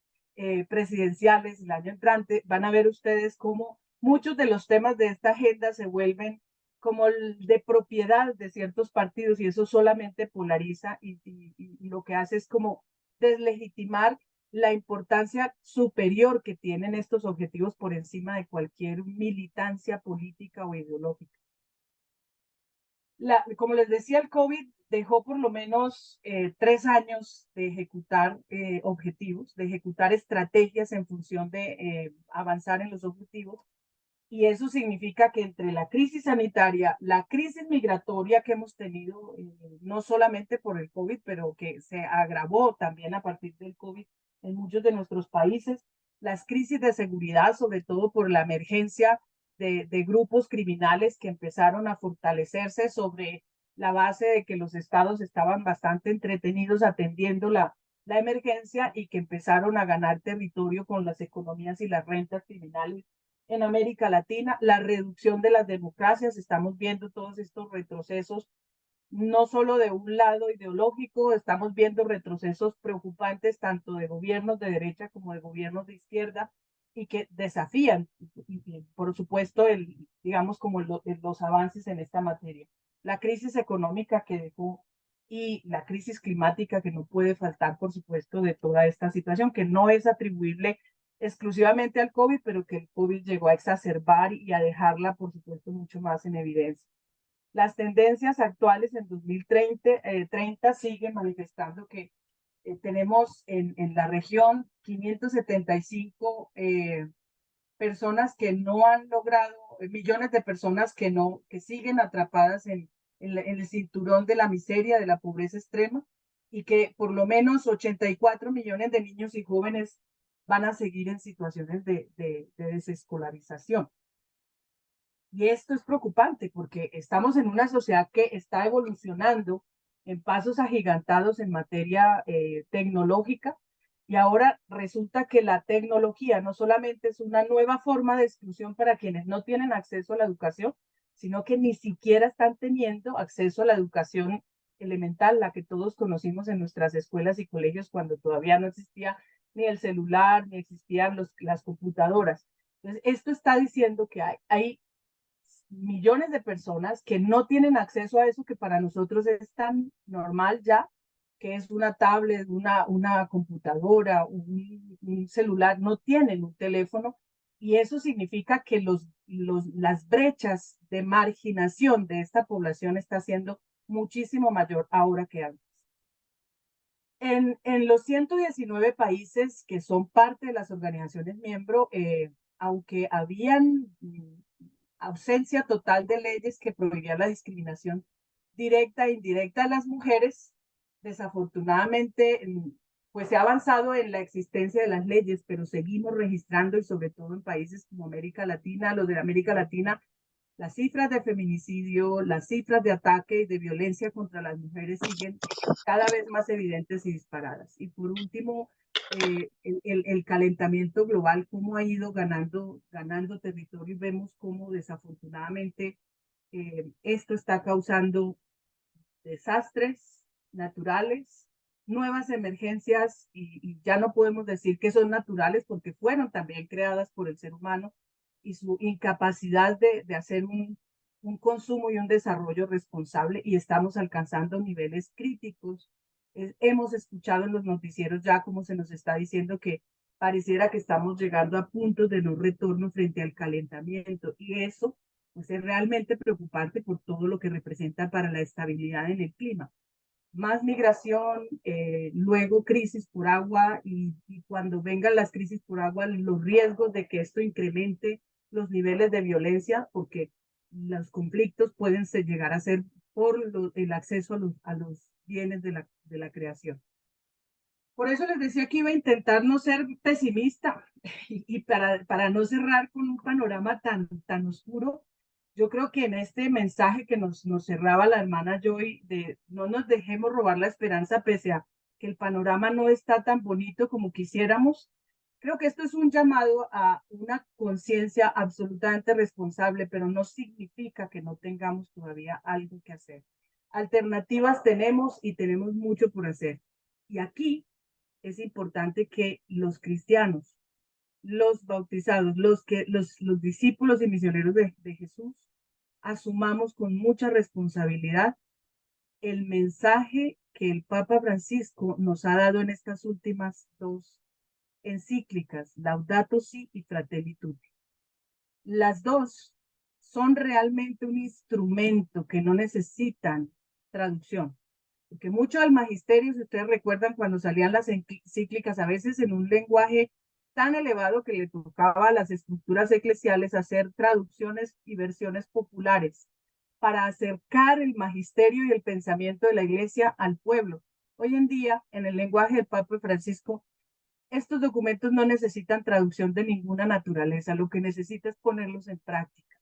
Speaker 5: presidenciales el año entrante. Van a ver ustedes cómo muchos de los temas de esta agenda se vuelven como de propiedad de ciertos partidos, y eso solamente polariza y lo que hace es como deslegitimar la importancia superior que tienen estos objetivos por encima de cualquier militancia política o ideológica. Como les decía, el COVID dejó por lo menos 3 años de ejecutar objetivos, de ejecutar estrategias en función de avanzar en los objetivos. Y eso significa que entre la crisis sanitaria, la crisis migratoria que hemos tenido, no solamente por el COVID, pero que se agravó también a partir del COVID en muchos de nuestros países, las crisis de seguridad, sobre todo por la emergencia de grupos criminales que empezaron a fortalecerse sobre la base de que los estados estaban bastante entretenidos atendiendo la emergencia, y que empezaron a ganar territorio con las economías y las rentas criminales en América Latina, la reducción de las democracias. Estamos viendo todos estos retrocesos, no solo de un lado ideológico, estamos viendo retrocesos preocupantes tanto de gobiernos de derecha como de gobiernos de izquierda, y que desafían, por supuesto, digamos, como los avances en esta materia. La crisis económica que dejó, y la crisis climática que no puede faltar, por supuesto, de toda esta situación, que no es atribuible exclusivamente al COVID, pero que el COVID llegó a exacerbar y a dejarla, por supuesto, mucho más en evidencia. Las tendencias actuales en 2030 siguen manifestando que tenemos en la región 575 personas que no han logrado, millones de personas que siguen atrapadas en el cinturón de la miseria, de la pobreza extrema, y que por lo menos 84 millones de niños y jóvenes van a seguir en situaciones de desescolarización. Y esto es preocupante porque estamos en una sociedad que está evolucionando en pasos agigantados en materia tecnológica, y ahora resulta que la tecnología no solamente es una nueva forma de exclusión para quienes no tienen acceso a la educación, sino que ni siquiera están teniendo acceso a la educación elemental, la que todos conocimos en nuestras escuelas y colegios cuando todavía no existía ni el celular, ni existían las computadoras. Entonces, esto está diciendo que hay millones de personas que no tienen acceso a eso que para nosotros es tan normal ya, que es una tablet, una computadora, un celular, no tienen un teléfono, y eso significa que las brechas de marginación de esta población está siendo muchísimo mayor ahora que antes. En los 119 países que son parte de las organizaciones miembros, aunque habían ausencia total de leyes que prohibían la discriminación directa e indirecta de las mujeres, desafortunadamente, pues se ha avanzado en la existencia de las leyes, pero seguimos registrando, y sobre todo en países como América Latina, los de América Latina, las cifras de feminicidio, las cifras de ataque y de violencia contra las mujeres siguen cada vez más evidentes y disparadas. Y por último, el calentamiento global, cómo ha ido ganando territorio, y vemos cómo desafortunadamente esto está causando desastres naturales, nuevas emergencias, y ya no podemos decir que son naturales porque fueron también creadas por el ser humano y su incapacidad de hacer un consumo y un desarrollo responsable, y estamos alcanzando niveles críticos. Hemos escuchado en los noticieros ya como se nos está diciendo que pareciera que estamos llegando a puntos de no retorno frente al calentamiento, y eso pues es realmente preocupante por todo lo que representa para la estabilidad en el clima. Más migración, luego crisis por agua, y cuando vengan las crisis por agua, los riesgos de que esto incremente los niveles de violencia, porque los conflictos pueden llegar a ser por el acceso a los bienes de la creación. Por eso les decía que iba a intentar no ser pesimista, y para no cerrar con un panorama tan oscuro. Yo creo que en este mensaje que nos cerraba la hermana Joy, de no nos dejemos robar la esperanza pese a que el panorama no está tan bonito como quisiéramos, creo que esto es un llamado a una conciencia absolutamente responsable, pero no significa que no tengamos todavía algo que hacer. Alternativas tenemos, y tenemos mucho por hacer. Y aquí es importante que los cristianos, los bautizados, los discípulos y misioneros de Jesús, asumamos con mucha responsabilidad el mensaje que el Papa Francisco nos ha dado en estas últimas dos encíclicas, Laudato Si y Fratelli Tutti. Las dos son realmente un instrumento que no necesitan traducción, porque mucho del magisterio, si ustedes recuerdan, cuando salían las encíclicas, a veces en un lenguaje tan elevado que le tocaba a las estructuras eclesiales hacer traducciones y versiones populares para acercar el magisterio y el pensamiento de la iglesia al pueblo. Hoy en día, en el lenguaje del Papa Francisco, estos documentos no necesitan traducción de ninguna naturaleza, lo que necesita es ponerlos en práctica.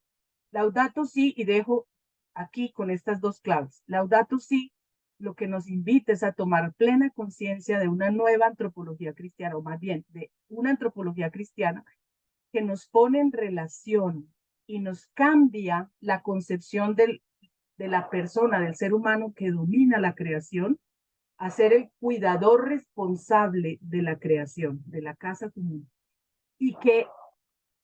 Speaker 5: Laudato Si, y dejo aquí con estas dos claves. Laudato Si lo que nos invita es a tomar plena conciencia de una nueva antropología cristiana, o más bien de una antropología cristiana que nos pone en relación y nos cambia la concepción de la persona, del ser humano que domina la creación, a ser el cuidador responsable de la creación, de la casa común, y que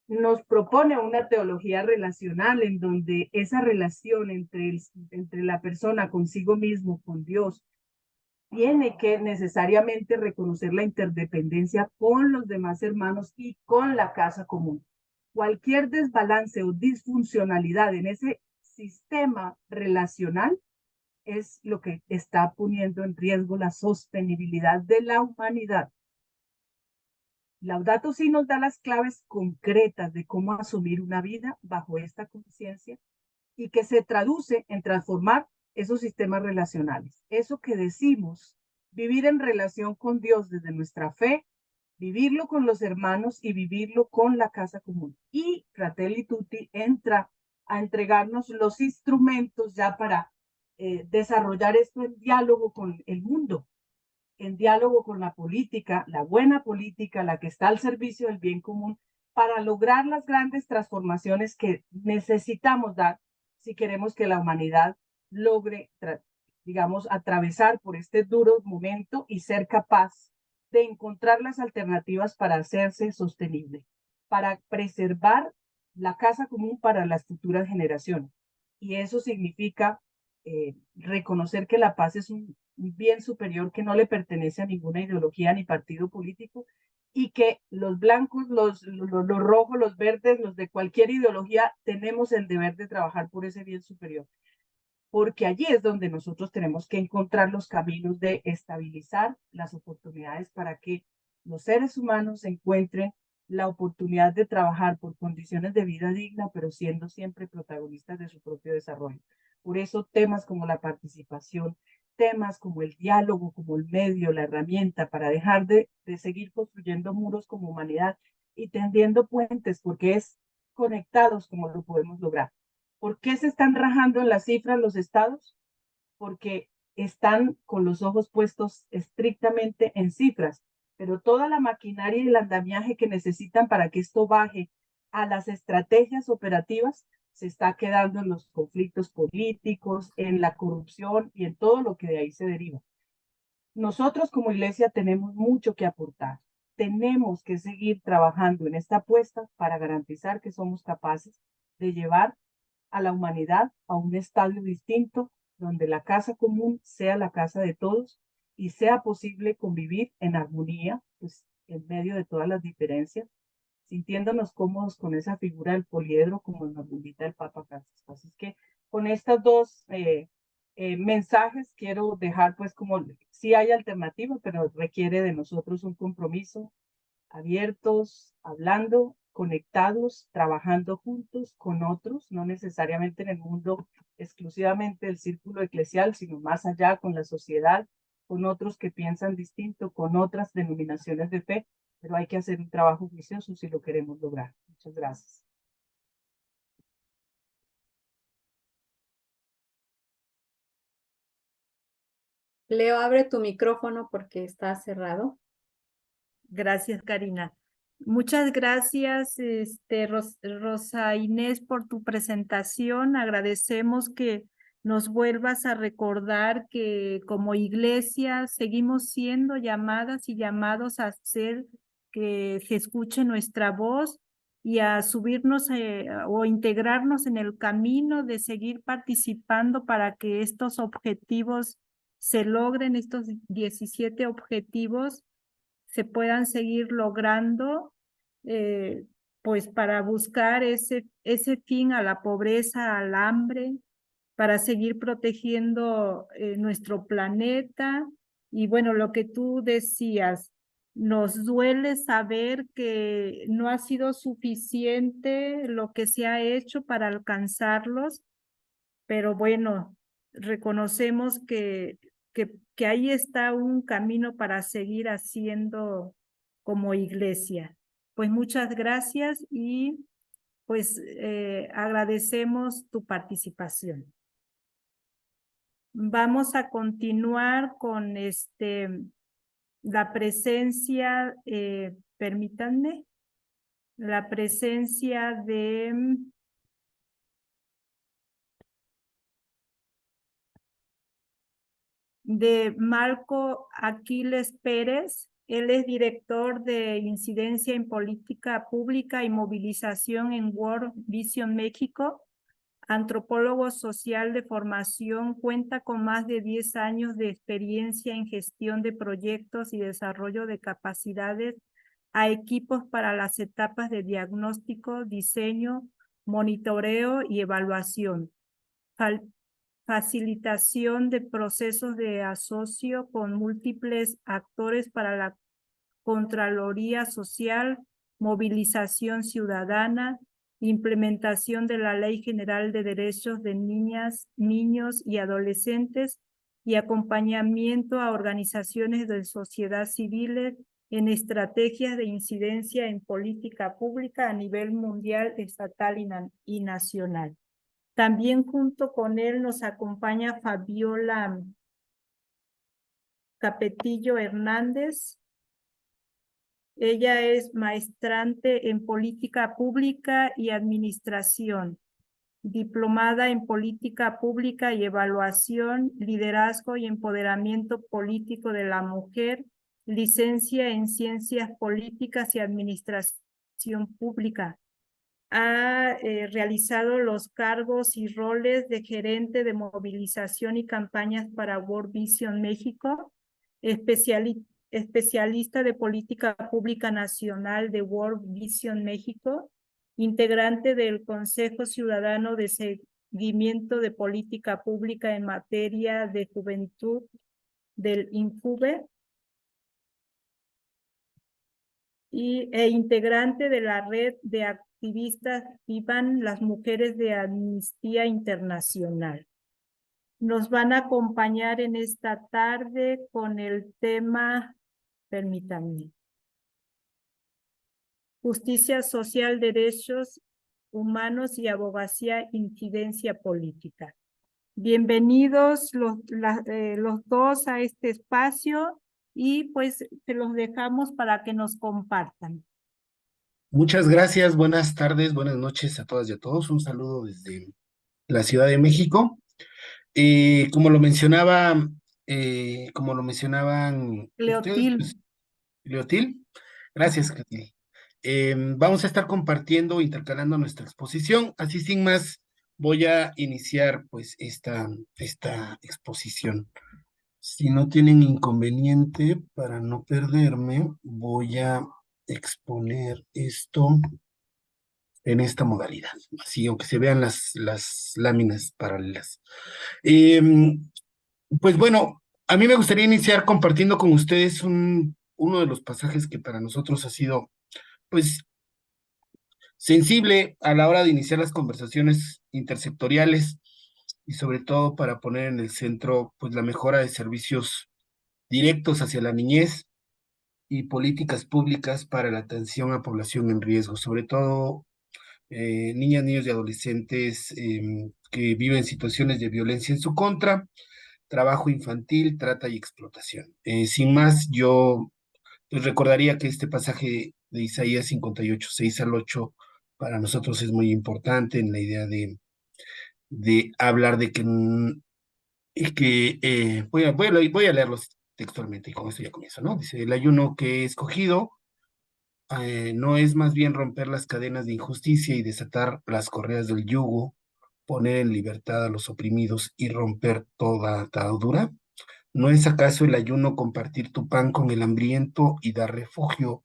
Speaker 5: nos propone una teología relacional en donde esa relación entre la persona consigo mismo, con Dios, tiene que necesariamente reconocer la interdependencia con los demás hermanos y con la casa común. Cualquier desbalance o disfuncionalidad en ese sistema relacional es lo que está poniendo en riesgo la sostenibilidad de la humanidad. Laudato Si nos da las claves concretas de cómo asumir una vida bajo esta conciencia, y que se traduce en transformar esos sistemas relacionales. Eso que decimos, vivir en relación con Dios desde nuestra fe, vivirlo con los hermanos y vivirlo con la casa común. Y Fratelli Tutti entra a entregarnos los instrumentos ya para desarrollar esto en diálogo con el mundo, en diálogo con la política, la buena política, la que está al servicio del bien común, para lograr las grandes transformaciones que necesitamos dar si queremos que la humanidad logre, digamos, atravesar por este duro momento y ser capaz de encontrar las alternativas para hacerse sostenible. para preservar la casa común para las futuras generaciones. Y eso significa reconocer que la paz es un bien superior que no le pertenece a ninguna ideología ni partido político, y que los blancos, los rojos, los verdes, los de cualquier ideología, tenemos el deber de trabajar por ese bien superior. Porque allí es donde nosotros tenemos que encontrar los caminos de estabilizar las oportunidades para que los seres humanos encuentren la oportunidad de trabajar por condiciones de vida digna, pero siendo siempre protagonistas de su propio desarrollo. Por eso temas como la participación, temas como el diálogo, como el medio, la herramienta para dejar de seguir construyendo muros como humanidad y tendiendo puentes, porque es conectados como lo podemos lograr. ¿Por qué se están rajando en las cifras los estados? Porque están con los ojos puestos estrictamente en cifras, pero toda la maquinaria y el andamiaje que necesitan para que esto baje a las estrategias operativas se está quedando en los conflictos políticos, en la corrupción y en todo lo que de ahí se deriva. Nosotros como iglesia tenemos mucho que aportar. Tenemos que seguir trabajando en esta apuesta para garantizar que somos capaces de llevar a la humanidad a un estadio distinto, donde la casa común sea la casa de todos y sea posible convivir en armonía, pues en medio de todas las diferencias, sintiéndonos cómodos con esa figura del poliedro como nos invita el Papa Francisco. Así es que con estos dos mensajes quiero dejar pues como sí hay alternativa, pero requiere de nosotros un compromiso, abiertos, hablando, conectados, trabajando juntos con otros, no necesariamente en el mundo exclusivamente del círculo eclesial, sino más allá con la sociedad, con otros que piensan distinto, con otras denominaciones de fe, pero hay que hacer un trabajo juicioso si lo queremos lograr. Muchas gracias.
Speaker 2: Leo, abre tu micrófono porque está cerrado.
Speaker 3: Gracias, Karina. Muchas gracias, Rosa Inés, por tu presentación. Agradecemos que nos vuelvas a recordar que como iglesia seguimos siendo llamadas y llamados a hacer que se escuche nuestra voz y a subirnos o integrarnos en el camino de seguir participando para que estos objetivos se logren, estos 17 objetivos se puedan seguir logrando, pues para buscar ese fin a la pobreza, al hambre, para seguir protegiendo nuestro planeta. Y bueno, lo que tú decías, nos duele saber que no ha sido suficiente lo que se ha hecho para alcanzarlos, pero bueno, reconocemos que ahí está un camino para seguir haciendo como iglesia. Pues muchas gracias y pues agradecemos tu participación. Vamos a continuar con la presencia, permítanme, la presencia de Marco Aquiles Pérez. Él es director de Incidencia en Política Pública y Movilización en World Vision México, antropólogo social de formación, cuenta con más de 10 años de experiencia en gestión de proyectos y desarrollo de capacidades a equipos para las etapas de diagnóstico, diseño, monitoreo y evaluación. Facilitación de procesos de asocio con múltiples actores para la Contraloría Social, movilización ciudadana, implementación de la Ley General de Derechos de Niñas, Niños y Adolescentes y acompañamiento a organizaciones de sociedad civil en estrategias de incidencia en política pública a nivel mundial, estatal y nacional. También junto con él nos acompaña Fabiola Capetillo Hernández. Ella es maestrante en política pública y administración, diplomada en política pública y evaluación, liderazgo y empoderamiento político de la mujer, licencia en ciencias políticas y administración Pública. Ha realizado los cargos y roles de gerente de movilización y campañas para World Vision México, especialista de política pública nacional de World Vision México, integrante del Consejo Ciudadano de Seguimiento de Política Pública en materia de juventud del INJUVE, e integrante de la red de activistas Vivan las Mujeres de Amnistía Internacional. Nos van a acompañar en esta tarde con el tema, permítanme, Justicia Social, Derechos Humanos y Abogacía, Incidencia Política. Bienvenidos los dos a este espacio. Y pues se los dejamos para que nos compartan.
Speaker 6: Muchas gracias, buenas tardes, buenas noches a todas y a todos. Un saludo desde la Ciudad de México. Como lo mencionaban
Speaker 3: Cleotil.
Speaker 6: ustedes, pues, Cleotil, gracias, Cleotil. Vamos a estar compartiendo, intercalando nuestra exposición. Así sin más, voy a iniciar pues esta exposición. Si no tienen inconveniente, para no perderme, voy a exponer esto en esta modalidad, así, aunque se vean las láminas paralelas. Pues bueno, a mí me gustaría iniciar compartiendo con ustedes uno de los pasajes que para nosotros ha sido, pues, sensible a la hora de iniciar las conversaciones intersectoriales y sobre todo para poner en el centro, pues, la mejora de servicios directos hacia la niñez y políticas públicas para la atención a población en riesgo, sobre todo niñas, niños y adolescentes que viven situaciones de violencia en su contra, trabajo infantil, trata y explotación. Sin más, yo les recordaría que este pasaje de Isaías 58, 6 al 8, para nosotros es muy importante en la idea de hablar de que voy a leerlos textualmente y con esto ya comienzo, ¿no? Dice, el ayuno que he escogido no es más bien romper las cadenas de injusticia y desatar las correas del yugo, poner en libertad a los oprimidos y romper toda atadura. ¿No es acaso el ayuno compartir tu pan con el hambriento y dar refugio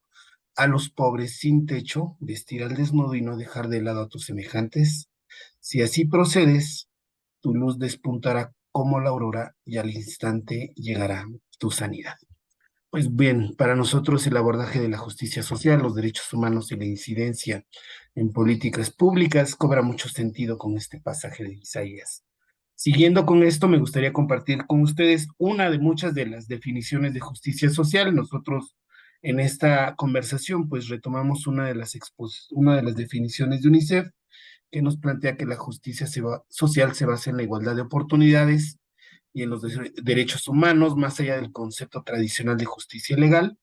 Speaker 6: a los pobres sin techo, vestir al desnudo y no dejar de lado a tus semejantes? Si así procedes, tu luz despuntará como la aurora y al instante llegará tu sanidad. Pues bien, para nosotros el abordaje de la justicia social, los derechos humanos y la incidencia en políticas públicas cobra mucho sentido con este pasaje de Isaías. Siguiendo con esto, me gustaría compartir con ustedes una de muchas de las definiciones de justicia social. Nosotros en esta conversación pues retomamos una de las definiciones de UNICEF que nos plantea que la justicia social se basa en la igualdad de oportunidades y en los derechos humanos, más allá del concepto tradicional de justicia legal,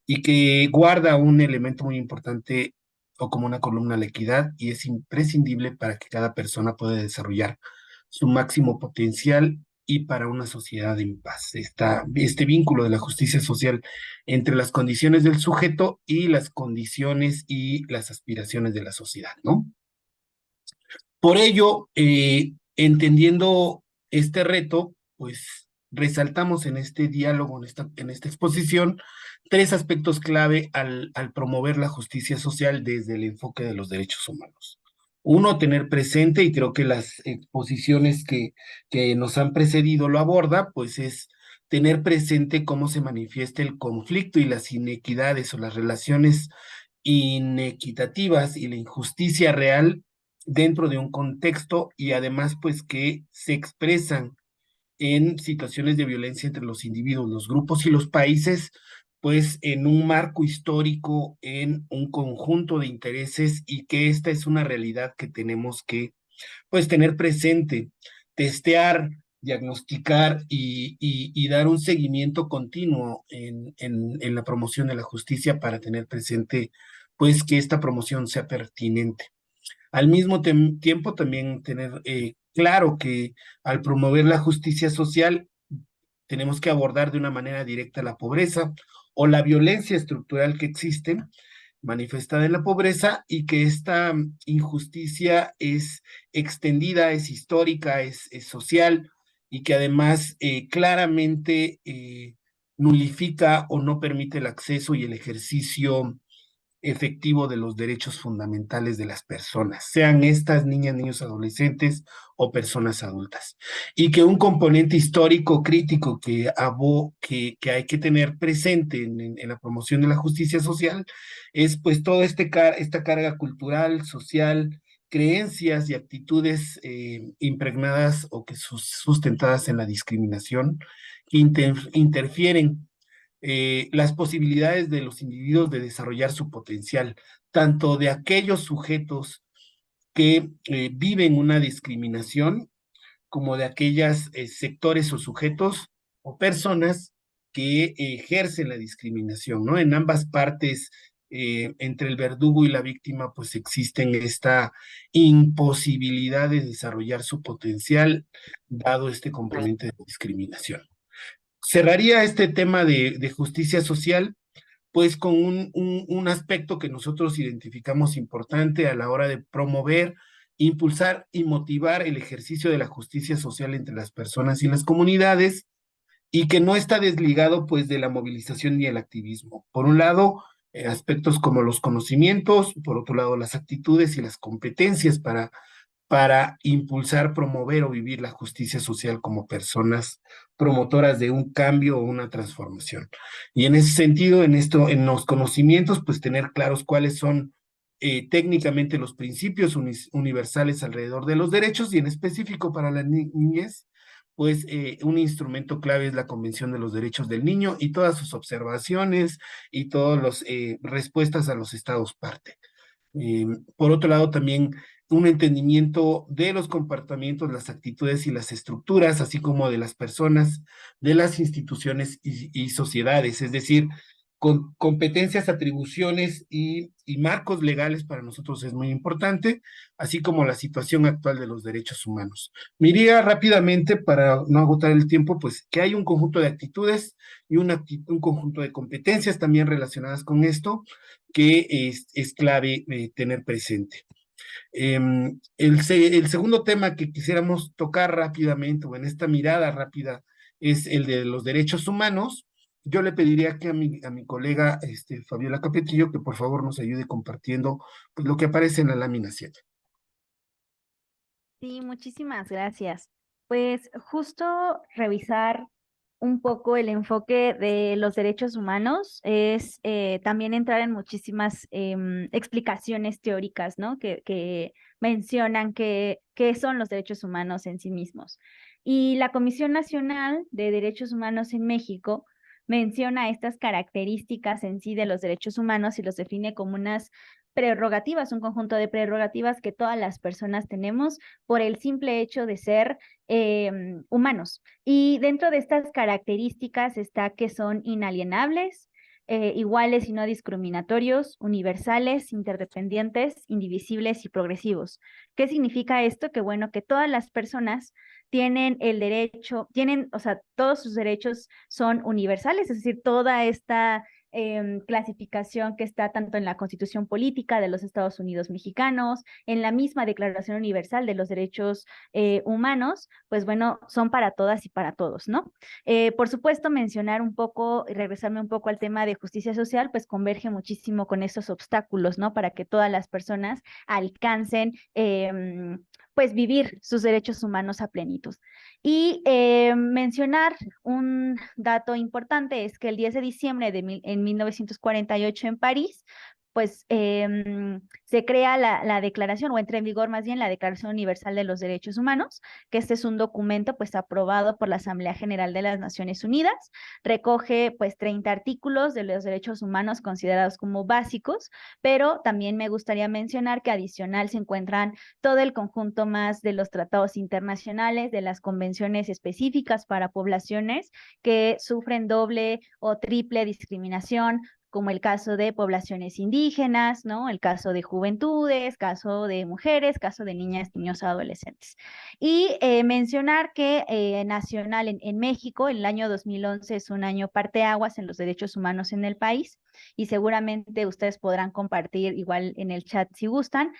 Speaker 6: y que guarda un elemento muy importante o como una columna la equidad, y es imprescindible para que cada persona pueda desarrollar su máximo potencial y para una sociedad en paz. Este vínculo de la justicia social entre las condiciones del sujeto y las condiciones y las aspiraciones de la sociedad, ¿no? Por ello, entendiendo este reto, pues resaltamos en este diálogo, en esta exposición, tres aspectos clave al promover la justicia social desde el enfoque de los derechos humanos. Uno, tener presente, y creo que las exposiciones que nos han precedido lo aborda, pues es tener presente cómo se manifiesta el conflicto y las inequidades o las relaciones inequitativas y la injusticia real dentro de un contexto y además pues que se expresan en situaciones de violencia entre los individuos, los grupos y los países, pues en un marco histórico, en un conjunto de intereses y que esta es una realidad que tenemos que pues tener presente, testear, diagnosticar y dar un seguimiento continuo en la promoción de la justicia para tener presente pues que esta promoción sea pertinente. Al mismo tiempo también tener claro que al promover la justicia social tenemos que abordar de una manera directa la pobreza o la violencia estructural que existe manifestada en la pobreza y que esta injusticia es extendida, es histórica, es social y que además claramente nulifica o no permite el acceso y el ejercicio efectivo de los derechos fundamentales de las personas, sean estas niñas, niños, adolescentes o personas adultas. Y que un componente histórico crítico que hay que tener presente en la promoción de la justicia social es pues toda esta carga cultural, social, creencias y actitudes impregnadas o que sustentadas en la discriminación que interfieren las posibilidades de los individuos de desarrollar su potencial, tanto de aquellos sujetos que viven una discriminación, como de aquellos sectores o sujetos o personas que ejercen la discriminación, ¿no? En ambas partes, entre el verdugo y la víctima, pues existen esta imposibilidad de desarrollar su potencial, dado este componente de discriminación. Cerraría este tema de justicia social, pues con un aspecto que nosotros identificamos importante a la hora de promover, impulsar y motivar el ejercicio de la justicia social entre las personas y las comunidades, y que no está desligado pues de la movilización y el activismo. Por un lado, aspectos como los conocimientos, por otro lado, las actitudes y las competencias para impulsar, promover o vivir la justicia social como personas promotoras de un cambio o una transformación. Y en ese sentido, en los conocimientos, pues tener claros cuáles son técnicamente los principios universales alrededor de los derechos y en específico para la niñez, pues un instrumento clave es la Convención de los Derechos del Niño y todas sus observaciones y todas las respuestas a los estados parte. Por otro lado, también un entendimiento de los comportamientos, las actitudes y las estructuras, así como de las personas, de las instituciones y sociedades, es decir, con competencias, atribuciones y marcos legales para nosotros es muy importante, así como la situación actual de los derechos humanos. Me iría rápidamente, para no agotar el tiempo, pues que hay un conjunto de actitudes y un conjunto de competencias también relacionadas con esto, que es clave tener presente. El segundo tema que quisiéramos tocar rápidamente, o en esta mirada rápida, es el de los derechos humanos. Yo le pediría que a mi colega Fabiola Capetillo, que por favor nos ayude compartiendo pues, lo que aparece en la lámina 7.
Speaker 7: Sí, muchísimas gracias. Pues justo revisar un poco el enfoque de los derechos humanos es también entrar en muchísimas explicaciones teóricas, ¿no? Que mencionan qué son los derechos humanos en sí mismos. Y la Comisión Nacional de Derechos Humanos en México menciona estas características en sí de los derechos humanos y los define como unas prerrogativas, un conjunto de prerrogativas que todas las personas tenemos por el simple hecho de ser humanos. Y dentro de estas características está que son inalienables, iguales y no discriminatorios, universales, interdependientes, indivisibles y progresivos. ¿Qué significa esto? Que bueno, que todas las personas tienen el derecho, o sea, todos sus derechos son universales, es decir, toda esta clasificación que está tanto en la Constitución Política de los Estados Unidos Mexicanos, en la misma Declaración Universal de los Derechos Humanos, pues bueno, son para todas y para todos, ¿no? Por supuesto, mencionar un poco y regresarme un poco al tema de justicia social, pues converge muchísimo con esos obstáculos, ¿no? Para que todas las personas alcancen pues vivir sus derechos humanos a plenitud. Y mencionar un dato importante es que el 10 de diciembre en 1948 en París, pues se crea la declaración, o entra en vigor más bien la Declaración Universal de los Derechos Humanos, que este es un documento pues aprobado por la Asamblea General de las Naciones Unidas, recoge pues 30 artículos de los derechos humanos considerados como básicos, pero también me gustaría mencionar que adicional se encuentran todo el conjunto más de los tratados internacionales, de las convenciones específicas para poblaciones que sufren doble o triple discriminación, como el caso de poblaciones indígenas, ¿no? El caso de juventudes, caso de mujeres, caso de niñas, niños, adolescentes. Y mencionar que nacional en México, el año 2011 es un año parteaguas en los derechos humanos en el país, y seguramente ustedes podrán compartir igual en el chat si gustan,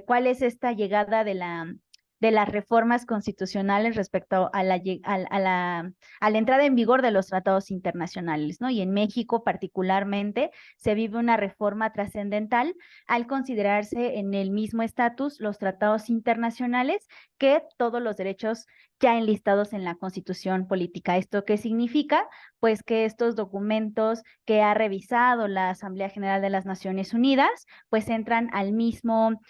Speaker 7: cuál es esta llegada de las reformas constitucionales respecto a la entrada en vigor de los tratados internacionales, ¿no? Y en México particularmente se vive una reforma trascendental al considerarse en el mismo estatus los tratados internacionales que todos los derechos ya enlistados en la Constitución política. ¿Esto qué significa? Pues que estos documentos que ha revisado la Asamblea General de las Naciones Unidas, pues entran al mismo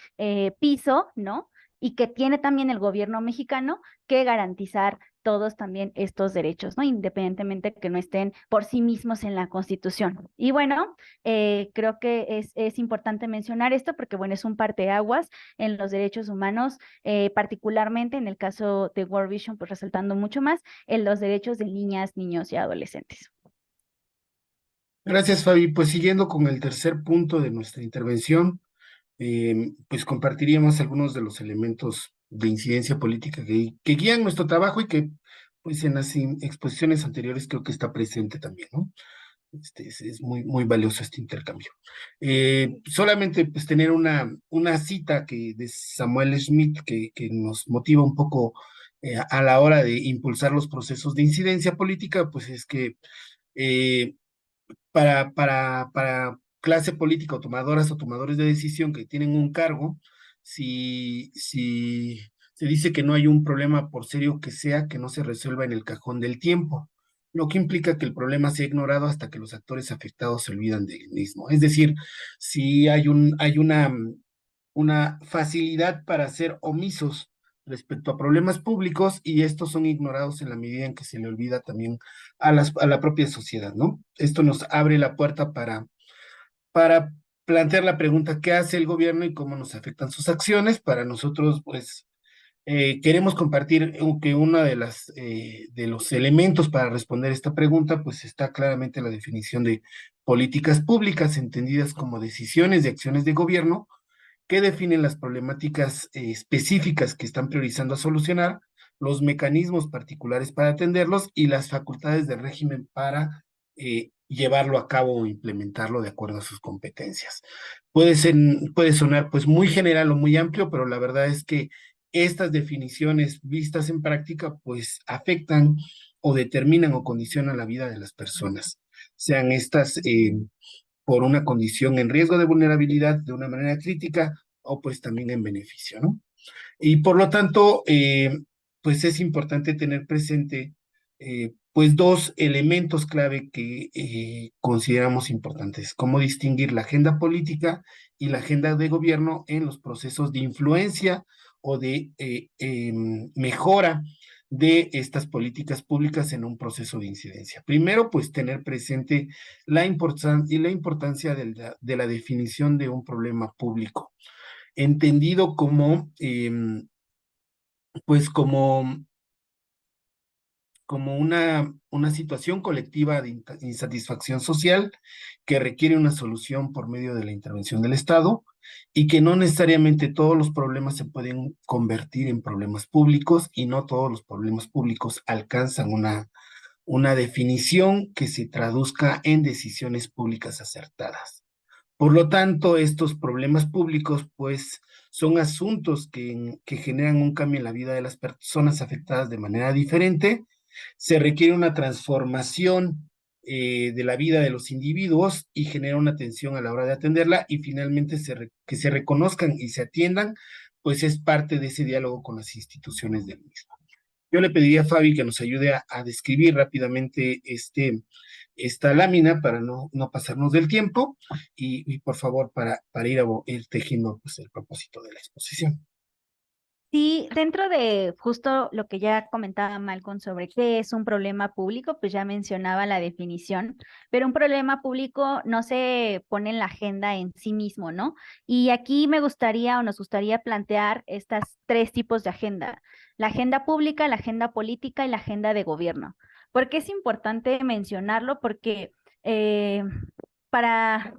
Speaker 7: piso, ¿no? Y que tiene también el gobierno mexicano que garantizar todos también estos derechos, ¿no? Independientemente que no estén por sí mismos en la Constitución. Y bueno, creo que es importante mencionar esto porque, bueno, es un parteaguas en los derechos humanos, particularmente en el caso de World Vision, pues resaltando mucho más en los derechos de niñas, niños y adolescentes.
Speaker 6: Gracias, Fabi. Pues siguiendo con el tercer punto de nuestra intervención, pues compartiríamos algunos de los elementos de incidencia política que guían nuestro trabajo y que pues en las exposiciones anteriores creo que está presente también, ¿no? Es muy valioso este intercambio. Solamente pues tener una cita de Samuel Schmidt que nos motiva un poco a la hora de impulsar los procesos de incidencia política, pues es que para clase política o tomadoras o tomadores de decisión que tienen un cargo, si se dice que no hay un problema, por serio que sea, que no se resuelva en el cajón del tiempo, lo que implica que el problema sea ignorado hasta que los actores afectados se olvidan del mismo. Es decir, si hay una facilidad para ser omisos respecto a problemas públicos y estos son ignorados en la medida en que se le olvida también a la propia sociedad, ¿no? Esto nos abre la puerta para plantear la pregunta, ¿qué hace el gobierno y cómo nos afectan sus acciones? Para nosotros, pues, queremos compartir que uno de los elementos para responder esta pregunta, pues está claramente la definición de políticas públicas, entendidas como decisiones de acciones de gobierno, que definen las problemáticas específicas que están priorizando a solucionar, los mecanismos particulares para atenderlos y las facultades del régimen para llevarlo a cabo o implementarlo de acuerdo a sus competencias. Puede sonar pues muy general o muy amplio, pero la verdad es que estas definiciones vistas en práctica pues afectan o determinan o condicionan la vida de las personas, sean estas por una condición en riesgo de vulnerabilidad de una manera crítica o pues también en beneficio, ¿no? Y por lo tanto, pues es importante tener presente pues dos elementos clave que consideramos importantes, cómo distinguir la agenda política y la agenda de gobierno en los procesos de influencia o de mejora de estas políticas públicas en un proceso de incidencia. Primero, pues tener presente la importancia de la definición de un problema público, entendido como, pues como una situación colectiva de insatisfacción social que requiere una solución por medio de la intervención del Estado y que no necesariamente todos los problemas se pueden convertir en problemas públicos y no todos los problemas públicos alcanzan una definición que se traduzca en decisiones públicas acertadas. Por lo tanto, estos problemas públicos, pues, son asuntos que generan un cambio en la vida de las personas afectadas de manera diferente. Se requiere una transformación de la vida de los individuos y genera una atención a la hora de atenderla y finalmente que se reconozcan y se atiendan, pues es parte de ese diálogo con las instituciones del mismo. Yo le pediría a Fabi que nos ayude a describir rápidamente esta lámina para no pasarnos del tiempo y por favor para ir tejiendo pues, el propósito de la exposición.
Speaker 7: Sí, dentro de justo lo que ya comentaba Malcolm sobre qué es un problema público, pues ya mencionaba la definición, pero un problema público no se pone en la agenda en sí mismo, ¿no? Y aquí me gustaría o nos gustaría plantear estas tres tipos de agenda: la agenda pública, la agenda política y la agenda de gobierno. ¿Por qué es importante mencionarlo? Porque para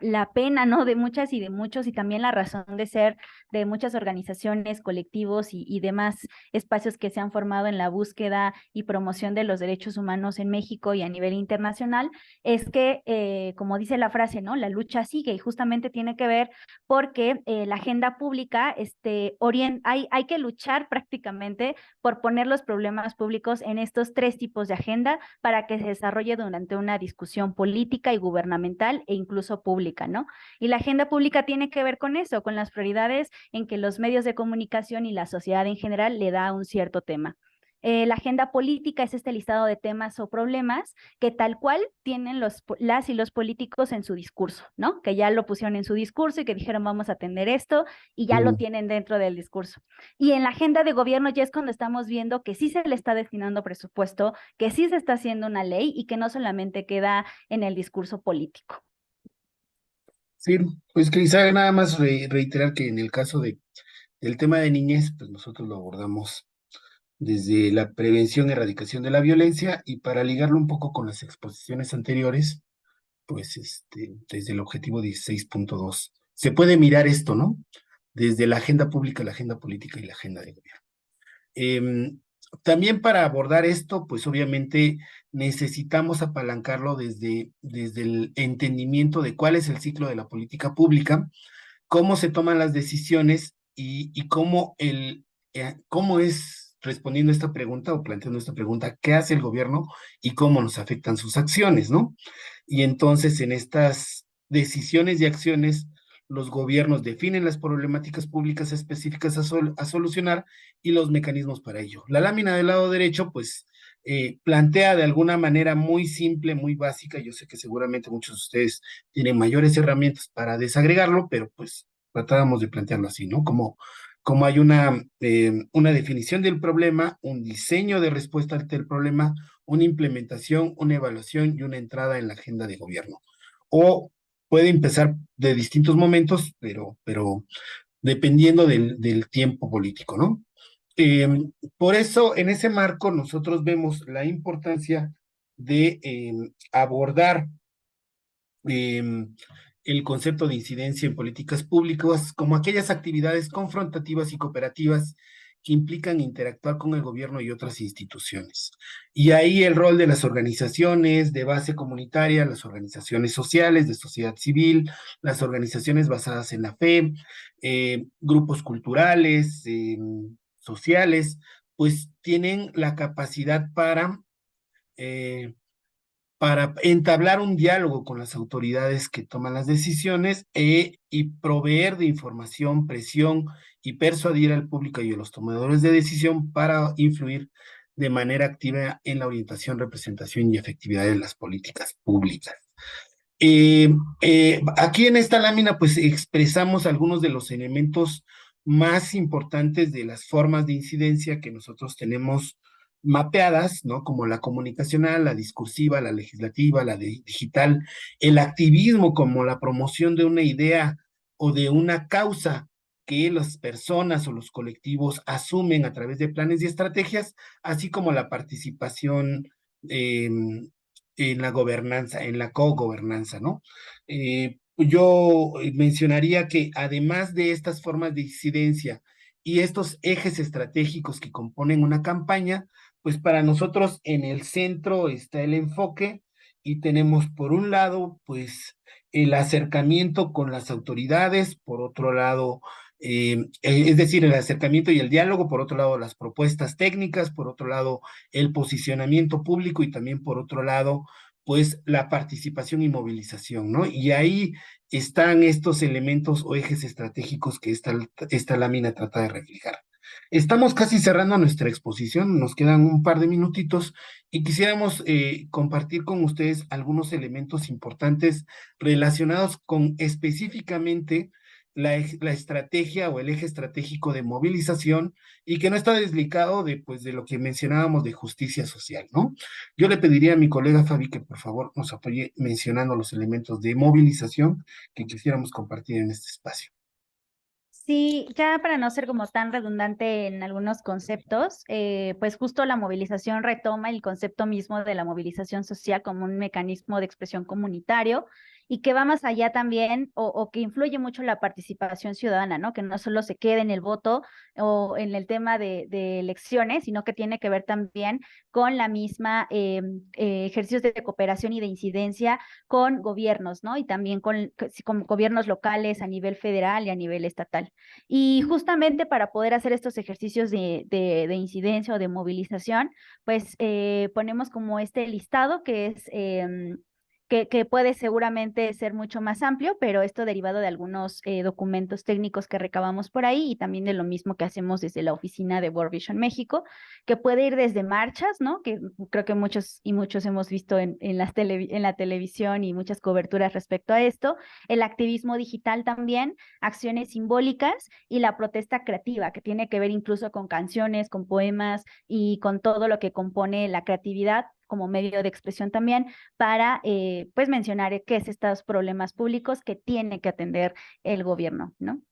Speaker 7: la pena, ¿no? De muchas y de muchos, y también la razón de ser de muchas organizaciones, colectivos y demás espacios que se han formado en la búsqueda y promoción de los derechos humanos en México y a nivel internacional, es que, como dice la frase, ¿no? La lucha sigue, y justamente tiene que ver porque la agenda pública, hay que luchar prácticamente por poner los problemas públicos en estos 3 tipos de agenda para que se desarrolle durante una discusión política y gubernamental e incluso pública, ¿no? Y la agenda pública tiene que ver con eso, con las prioridades en que los medios de comunicación y la sociedad en general le da a un cierto tema. La agenda política es este listado de temas o problemas que tal cual tienen las y los políticos en su discurso, ¿no? Que ya lo pusieron en su discurso y que dijeron vamos a atender esto y ya lo tienen dentro del discurso. Y en la agenda de gobierno ya es cuando estamos viendo que sí se le está destinando presupuesto, que sí se está haciendo una ley y que no solamente queda en el discurso político.
Speaker 6: Sí, pues quizá nada más reiterar que en el caso del tema de niñez, pues nosotros lo abordamos desde la prevención y erradicación de la violencia, y para ligarlo un poco con las exposiciones anteriores, pues desde el objetivo 16.2, se puede mirar esto, ¿no? Desde la agenda pública, la agenda política y la agenda de gobierno. También para abordar esto, pues obviamente necesitamos apalancarlo desde el entendimiento de cuál es el ciclo de la política pública, cómo se toman las decisiones y cómo es, respondiendo a esta pregunta o planteando esta pregunta, qué hace el gobierno y cómo nos afectan sus acciones, ¿no? Y entonces en estas decisiones y acciones, los gobiernos definen las problemáticas públicas específicas a solucionar y los mecanismos para ello. La lámina del lado derecho, pues, plantea de alguna manera muy simple, muy básica. Yo sé que seguramente muchos de ustedes tienen mayores herramientas para desagregarlo, pero pues tratábamos de plantearlo así, ¿no? Como hay una definición del problema, un diseño de respuesta ante el problema, una implementación, una evaluación y una entrada en la agenda de gobierno. O puede empezar de distintos momentos, pero dependiendo del tiempo político, ¿no? Por eso, en ese marco, nosotros vemos la importancia de abordar el concepto de incidencia en políticas públicas como aquellas actividades confrontativas y cooperativas que implican interactuar con el gobierno y otras instituciones. Y ahí el rol de las organizaciones de base comunitaria, las organizaciones sociales, de sociedad civil, las organizaciones basadas en la fe, grupos culturales, sociales, pues tienen la capacidad para entablar un diálogo con las autoridades que toman las decisiones y proveer de información, presión y persuadir al público y a los tomadores de decisión para influir de manera activa en la orientación, representación y efectividad de las políticas públicas. Aquí en esta lámina pues expresamos algunos de los elementos más importantes de las formas de incidencia que nosotros tenemos mapeadas, ¿no? Como la comunicacional, la discursiva, la legislativa, la digital, el activismo como la promoción de una idea o de una causa que las personas o los colectivos asumen a través de planes y estrategias, así como la participación en la gobernanza, en la cogobernanza, ¿no? Yo mencionaría que además de estas formas de incidencia y estos ejes estratégicos que componen una campaña, pues para nosotros en el centro está el enfoque y tenemos por un lado, pues el acercamiento con las autoridades, por otro lado, es decir, el acercamiento y el diálogo, por otro lado, las propuestas técnicas, por otro lado, el posicionamiento público y también por otro lado, pues la participación y movilización, ¿no? Y ahí están estos elementos o ejes estratégicos que esta lámina trata de reflejar. Estamos casi cerrando nuestra exposición, nos quedan un par de minutitos y quisiéramos compartir con ustedes algunos elementos importantes relacionados con específicamente la estrategia o el eje estratégico de movilización y que no está desligado de lo que mencionábamos de justicia social, ¿no? Yo le pediría a mi colega Fabi que por favor nos apoye mencionando los elementos de movilización que quisiéramos compartir en este espacio.
Speaker 7: Sí, ya para no ser como tan redundante en algunos conceptos, pues justo la movilización retoma el concepto mismo de la movilización social como un mecanismo de expresión comunitario y que va más allá también o que influye mucho la participación ciudadana, ¿no? Que no solo se quede en el voto o en el tema de elecciones, sino que tiene que ver también con la misma ejercicios de cooperación y de incidencia con gobiernos, ¿no? Y también con gobiernos locales a nivel federal y a nivel estatal. Y justamente para poder hacer estos ejercicios de incidencia o de movilización, pues ponemos como este listado que es que puede seguramente ser mucho más amplio, pero esto derivado de algunos documentos técnicos que recabamos por ahí y también de lo mismo que hacemos desde la oficina de World Vision México, que puede ir desde marchas, ¿no? Que creo que muchos hemos visto en la televisión y muchas coberturas respecto a esto, el activismo digital también, acciones simbólicas y la protesta creativa, que tiene que ver incluso con canciones, con poemas y con todo lo que compone la creatividad como medio de expresión también para pues mencionar qué es estos problemas públicos que tiene que atender el gobierno, ¿no?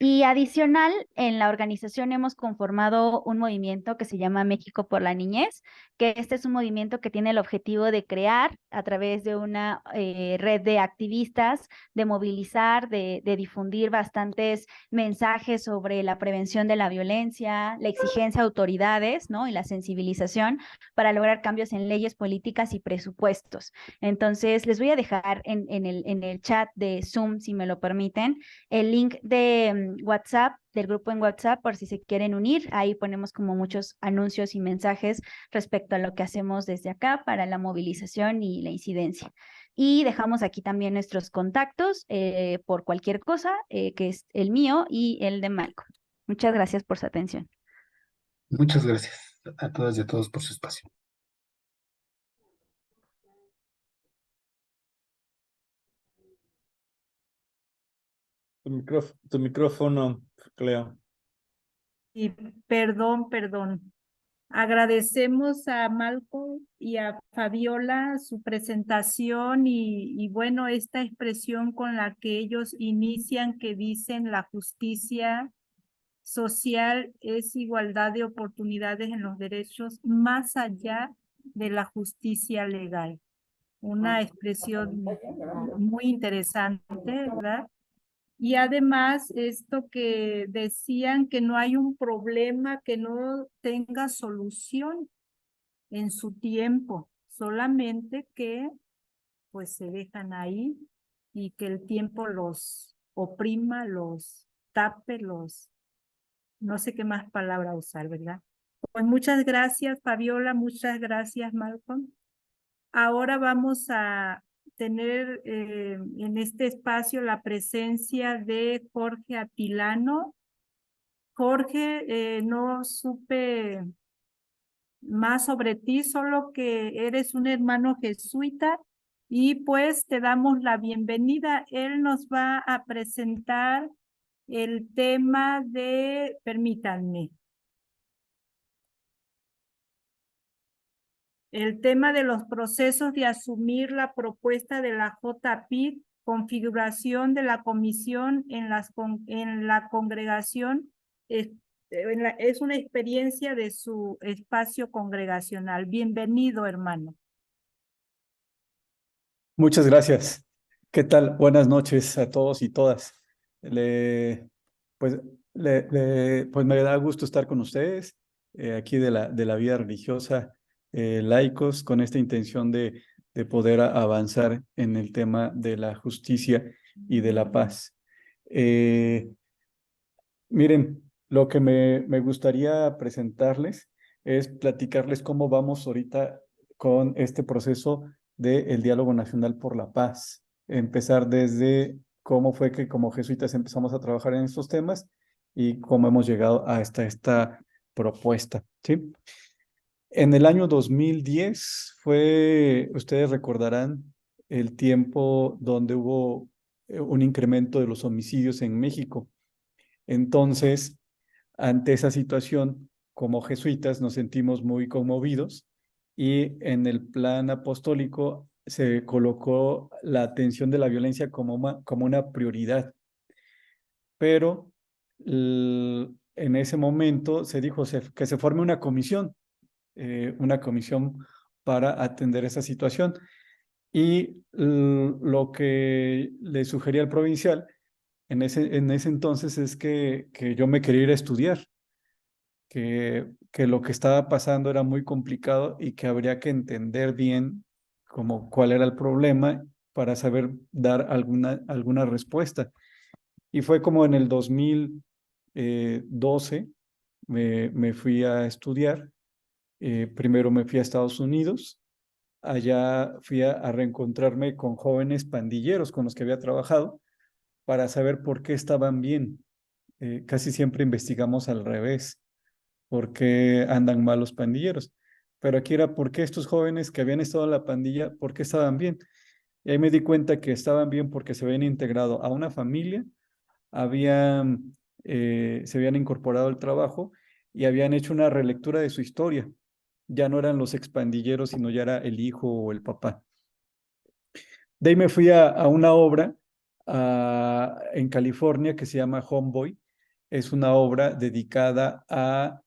Speaker 7: Y adicional, en la organización hemos conformado un movimiento que se llama México por la Niñez, que este es un movimiento que tiene el objetivo de crear a través de una red de activistas, de movilizar, de difundir bastantes mensajes sobre la prevención de la violencia, la exigencia a autoridades, ¿no? Y la sensibilización para lograr cambios en leyes, políticas y presupuestos. Entonces, les voy a dejar en el chat de Zoom, si me lo permiten, el link de WhatsApp, del grupo en WhatsApp, por si se quieren unir. Ahí ponemos como muchos anuncios y mensajes respecto a lo que hacemos desde acá para la movilización y la incidencia. Y dejamos aquí también nuestros contactos por cualquier cosa, que es el mío y el de Malcolm. Muchas gracias por su atención.
Speaker 6: Muchas gracias a todas y a todos por su espacio.
Speaker 8: Tu micrófono, Cleo.
Speaker 3: Y perdón. Agradecemos a Malcolm y a Fabiola su presentación y bueno, esta expresión con la que ellos inician, que dicen la justicia social es igualdad de oportunidades en los derechos más allá de la justicia legal. Una expresión muy interesante, ¿verdad? Y además, esto que decían que no hay un problema que no tenga solución en su tiempo, solamente que pues se dejan ahí y que el tiempo los oprima, los tape, no sé qué más palabra usar, ¿verdad? Pues muchas gracias, Fabiola, muchas gracias, Malcolm. Ahora vamos a tener en este espacio la presencia de Jorge Atilano. Jorge, no supe más sobre ti, solo que eres un hermano jesuita y pues te damos la bienvenida. Él nos va a presentar el tema de, permítanme, el tema de los procesos de asumir la propuesta de la JPID, configuración de la comisión en la congregación, es una experiencia de su espacio congregacional. Bienvenido, hermano.
Speaker 8: Muchas gracias. ¿Qué tal? Buenas noches a todos y todas. Pues me da gusto estar con ustedes aquí de la vida religiosa, laicos, con esta intención de poder avanzar en el tema de la justicia y de la paz. Miren, lo que me gustaría presentarles es platicarles cómo vamos ahorita con este proceso del Diálogo Nacional por la Paz. Empezar desde cómo fue que como jesuitas empezamos a trabajar en estos temas y cómo hemos llegado a esta propuesta, ¿sí? En el año 2010 ustedes recordarán, el tiempo donde hubo un incremento de los homicidios en México. Entonces, ante esa situación, como jesuitas nos sentimos muy conmovidos y en el plan apostólico se colocó la atención de la violencia como una prioridad. pero en ese momento se dijo que se forme una comisión para atender esa situación. Y lo que le sugería al provincial en ese entonces es que yo me quería ir a estudiar, que lo que estaba pasando era muy complicado y que habría que entender bien como cuál era el problema para saber dar alguna respuesta. Y fue como en el 2012 me fui a estudiar. Primero me fui a Estados Unidos. Allá fui a reencontrarme con jóvenes pandilleros con los que había trabajado para saber por qué estaban bien. Casi siempre investigamos al revés, por qué andan mal los pandilleros. Pero aquí era por qué estos jóvenes que habían estado en la pandilla, por qué estaban bien. Y ahí me di cuenta que estaban bien porque se habían integrado a una familia, se habían incorporado al trabajo y habían hecho una relectura de su historia. Ya no eran los expandilleros, sino ya era el hijo o el papá. De ahí me fui a una obra en California que se llama Homeboy. Es una obra dedicada a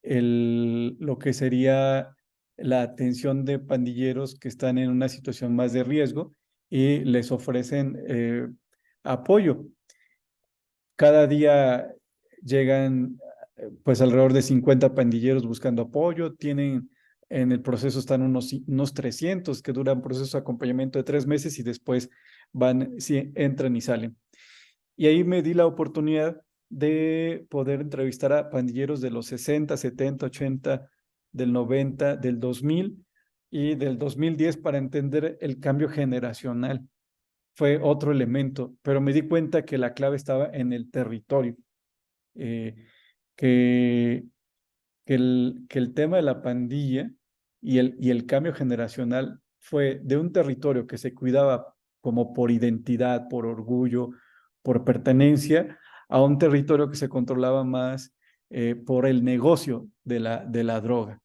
Speaker 8: lo que sería la atención de pandilleros que están en una situación más de riesgo y les ofrecen apoyo. Cada día llegan pues alrededor de 50 pandilleros buscando apoyo. En el proceso están unos 300 que duran proceso de acompañamiento de 3 meses y después entran y salen. Y ahí me di la oportunidad de poder entrevistar a pandilleros de los 60, 70, 80, del 90, del 2000 y del 2010 para entender el cambio generacional. Fue otro elemento, pero me di cuenta que la clave estaba en el territorio, que el tema de la pandilla y el cambio generacional fue de un territorio que se cuidaba como por identidad, por orgullo, por pertenencia, a un territorio que se controlaba más por el negocio de la droga.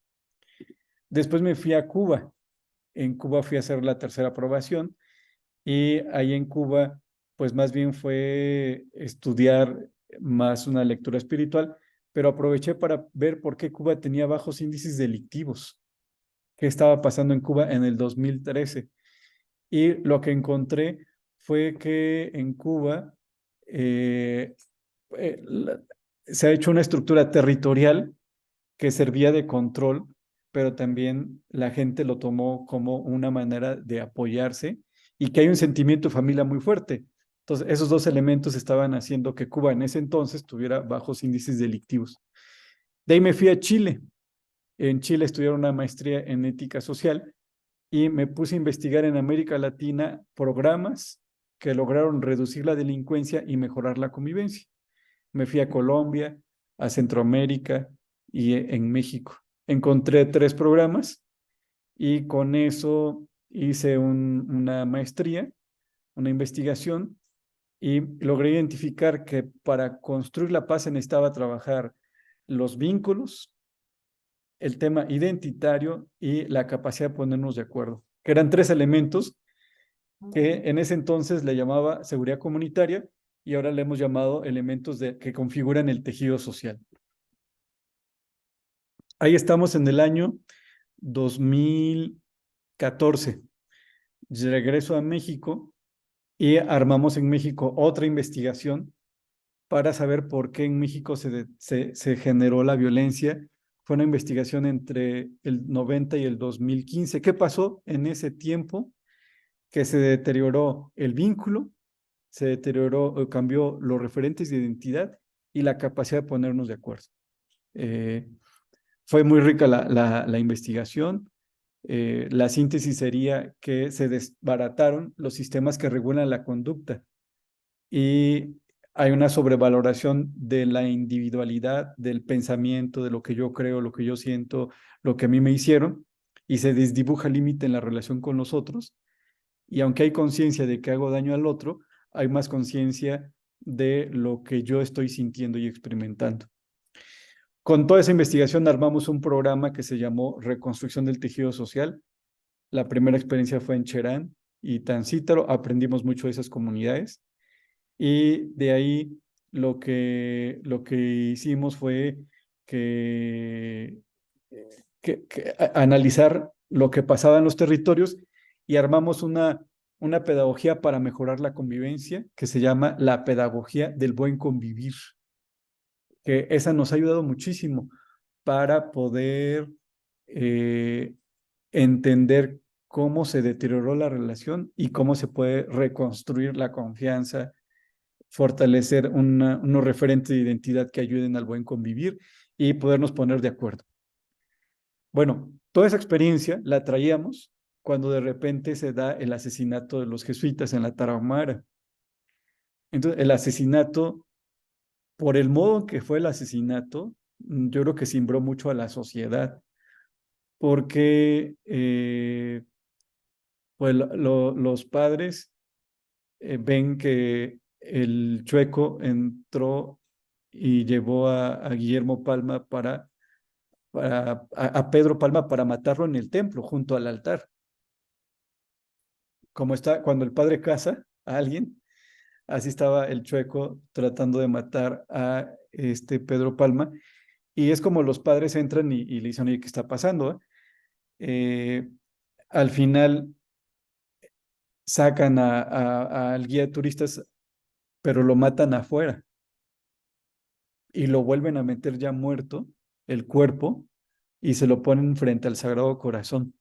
Speaker 8: Después me fui a Cuba. En Cuba fui a hacer la tercera aprobación y ahí en Cuba, pues más bien fue estudiar más una lectura espiritual, pero aproveché para ver por qué Cuba tenía bajos índices delictivos, qué estaba pasando en Cuba en el 2013. Y lo que encontré fue que en Cuba se ha hecho una estructura territorial que servía de control, pero también la gente lo tomó como una manera de apoyarse y que hay un sentimiento de familia muy fuerte. Entonces, esos dos elementos estaban haciendo que Cuba en ese entonces tuviera bajos índices delictivos. De ahí me fui a Chile. En Chile estudié una maestría en ética social y me puse a investigar en América Latina programas que lograron reducir la delincuencia y mejorar la convivencia. Me fui a Colombia, a Centroamérica y en México. Encontré 3 programas y con eso hice una maestría, una investigación y logré identificar que para construir la paz se necesitaba trabajar los vínculos, el tema identitario y la capacidad de ponernos de acuerdo, que eran 3 elementos que en ese entonces le llamaba seguridad comunitaria y ahora le hemos llamado elementos que configuran el tejido social. Ahí estamos en el año 2014. Regreso a México y armamos en México otra investigación para saber por qué en México se generó la violencia. Fue una investigación entre el 90 y el 2015. ¿Qué pasó en ese tiempo? Que se deterioró el vínculo, se deterioró, cambió los referentes de identidad y la capacidad de ponernos de acuerdo. Fue muy rica la investigación. La síntesis sería que se desbarataron los sistemas que regulan la conducta y hay una sobrevaloración de la individualidad, del pensamiento, de lo que yo creo, lo que yo siento, lo que a mí me hicieron, y se desdibuja el límite en la relación con los otros. Y aunque hay conciencia de que hago daño al otro, hay más conciencia de lo que yo estoy sintiendo y experimentando. Con toda esa investigación armamos un programa que se llamó Reconstrucción del Tejido Social. La primera experiencia fue en Cherán y Tancítaro. Aprendimos mucho de esas comunidades. Y de ahí lo que hicimos fue que, analizar lo que pasaba en los territorios y armamos una pedagogía para mejorar la convivencia que se llama la pedagogía del buen convivir, que esa nos ha ayudado muchísimo para poder entender cómo se deterioró la relación y cómo se puede reconstruir la confianza, fortalecer unos referentes de identidad que ayuden al buen convivir y podernos poner de acuerdo. Bueno, toda esa experiencia la traíamos cuando de repente se da el asesinato de los jesuitas en la Tarahumara. Entonces, el asesinato, por el modo en que fue el asesinato, yo creo que cimbró mucho a la sociedad, porque pues los padres ven que el Chueco entró y llevó a Guillermo Palma a Pedro Palma para matarlo en el templo, junto al altar. Como está cuando el padre casa a alguien, así estaba el Chueco tratando de matar a Pedro Palma. Y es como los padres entran y le dicen, oye, ¿qué está pasando? Al final sacan al guía de turistas, pero lo matan afuera y lo vuelven a meter ya muerto, el cuerpo, y se lo ponen frente al Sagrado Corazón.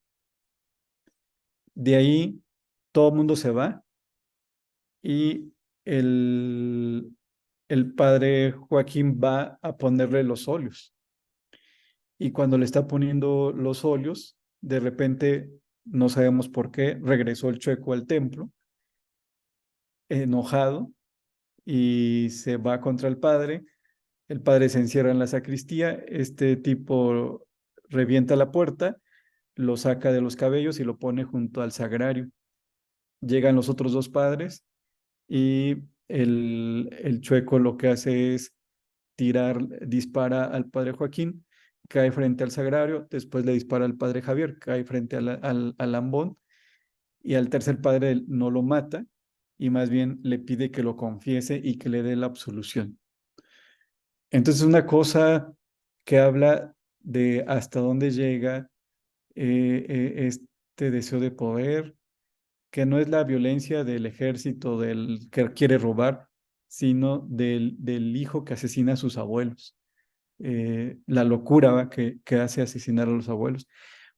Speaker 8: De ahí todo el mundo se va y el padre Joaquín va a ponerle los óleos. Y cuando le está poniendo los óleos, de repente, no sabemos por qué, regresó el Chueco al templo, enojado, y se va contra el padre se encierra en la sacristía, este tipo revienta la puerta, lo saca de los cabellos y lo pone junto al sagrario. Llegan los otros dos padres y el Chueco lo que hace es dispara al padre Joaquín, cae frente al sagrario, después le dispara al padre Javier, cae frente al ambón, y al tercer padre no lo mata, y más bien le pide que lo confiese y que le dé la absolución. Entonces, una cosa que habla de hasta dónde llega este deseo de poder, que no es la violencia del ejército del que quiere robar, sino del hijo que asesina a sus abuelos. La locura que hace asesinar a los abuelos.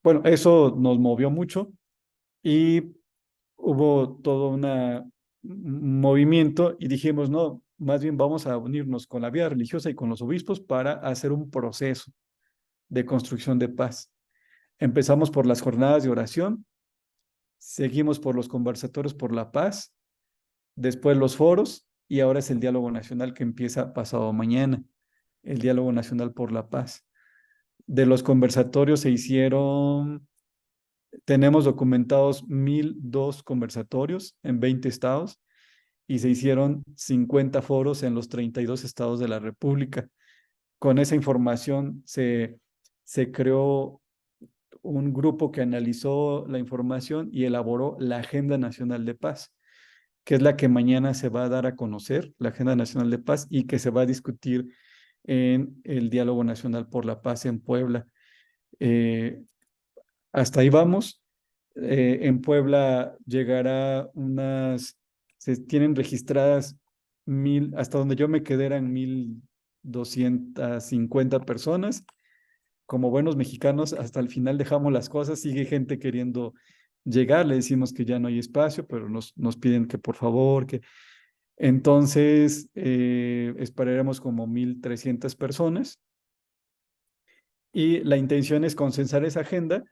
Speaker 8: Bueno, eso nos movió mucho y hubo todo un movimiento y dijimos, no, más bien vamos a unirnos con la vida religiosa y con los obispos para hacer un proceso de construcción de paz. Empezamos por las jornadas de oración, seguimos por los conversatorios por la paz, después los foros y ahora es el diálogo nacional que empieza pasado mañana, el diálogo nacional por la paz. De los conversatorios tenemos documentados 1,002 conversatorios en 20 estados y se hicieron 50 foros en los 32 estados de la República. Con esa información se creó un grupo que analizó la información y elaboró la Agenda Nacional de Paz, que es la que mañana se va a dar a conocer, la Agenda Nacional de Paz, y que se va a discutir en el Diálogo Nacional por la Paz en Puebla. Hasta ahí vamos. En Puebla llegará se tienen registradas 1,000, hasta donde yo me quedé eran 1,250 personas. Como buenos mexicanos, hasta el final dejamos las cosas, sigue gente queriendo llegar, le decimos que ya no hay espacio, pero nos piden que por favor, que... Entonces, esperaremos como 1,300 personas. Y la intención es consensar esa agenda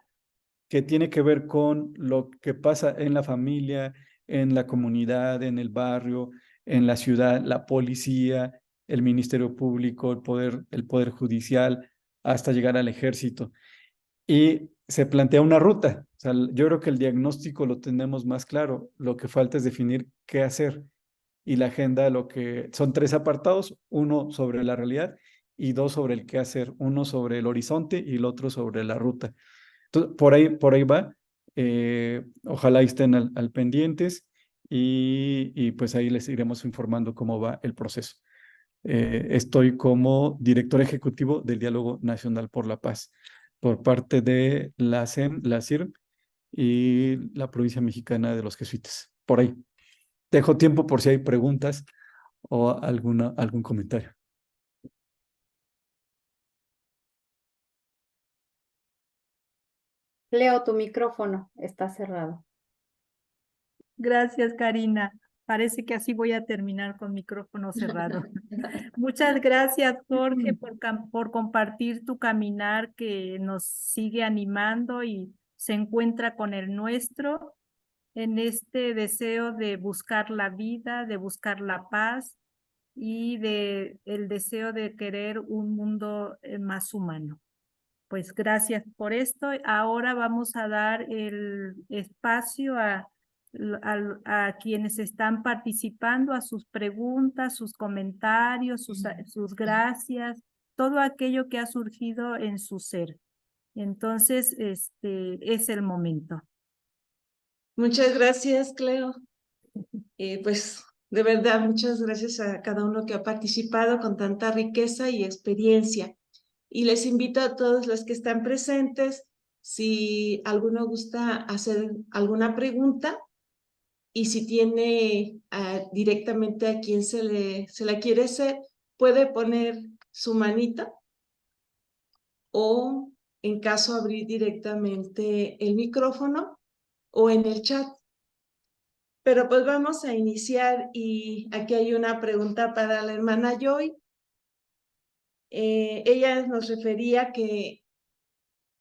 Speaker 8: que tiene que ver con lo que pasa en la familia, en la comunidad, en el barrio, en la ciudad, la policía, el Ministerio Público, el poder judicial, hasta llegar al ejército. Y se plantea una ruta. O sea, yo creo que el diagnóstico lo tenemos más claro. Lo que falta es definir qué hacer. Y la agenda, son 3 apartados, uno sobre la realidad y 2 sobre el qué hacer, uno sobre el horizonte y el otro sobre la ruta. Entonces, por ahí va. Ojalá estén al pendientes y pues ahí les iremos informando cómo va el proceso. Estoy como director ejecutivo del Diálogo Nacional por la Paz por parte de la SEM, la CIRM y la provincia mexicana de los jesuitas. Por ahí. Dejo tiempo por si hay preguntas o algún comentario.
Speaker 2: Leo, tu micrófono está cerrado.
Speaker 3: Gracias, Karina. Parece que así voy a terminar con micrófono cerrado. Muchas gracias, Jorge, por compartir tu caminar que nos sigue animando y se encuentra con el nuestro en este deseo de buscar la vida, de buscar la paz y de el deseo de querer un mundo más humano. Pues gracias por esto. Ahora vamos a dar el espacio a quienes están participando, a sus preguntas, sus comentarios, sus gracias, todo aquello que ha surgido en su ser. Entonces, es el momento.
Speaker 9: Muchas gracias, Cleo. Pues de verdad, muchas gracias a cada uno que ha participado con tanta riqueza y experiencia. Y les invito a todos los que están presentes, si alguno gusta hacer alguna pregunta y si tiene directamente a quien se la quiere hacer, puede poner su manita o en caso abrir directamente el micrófono o en el chat. Pero pues vamos a iniciar y aquí hay una pregunta para la hermana Joy. Ella nos refería que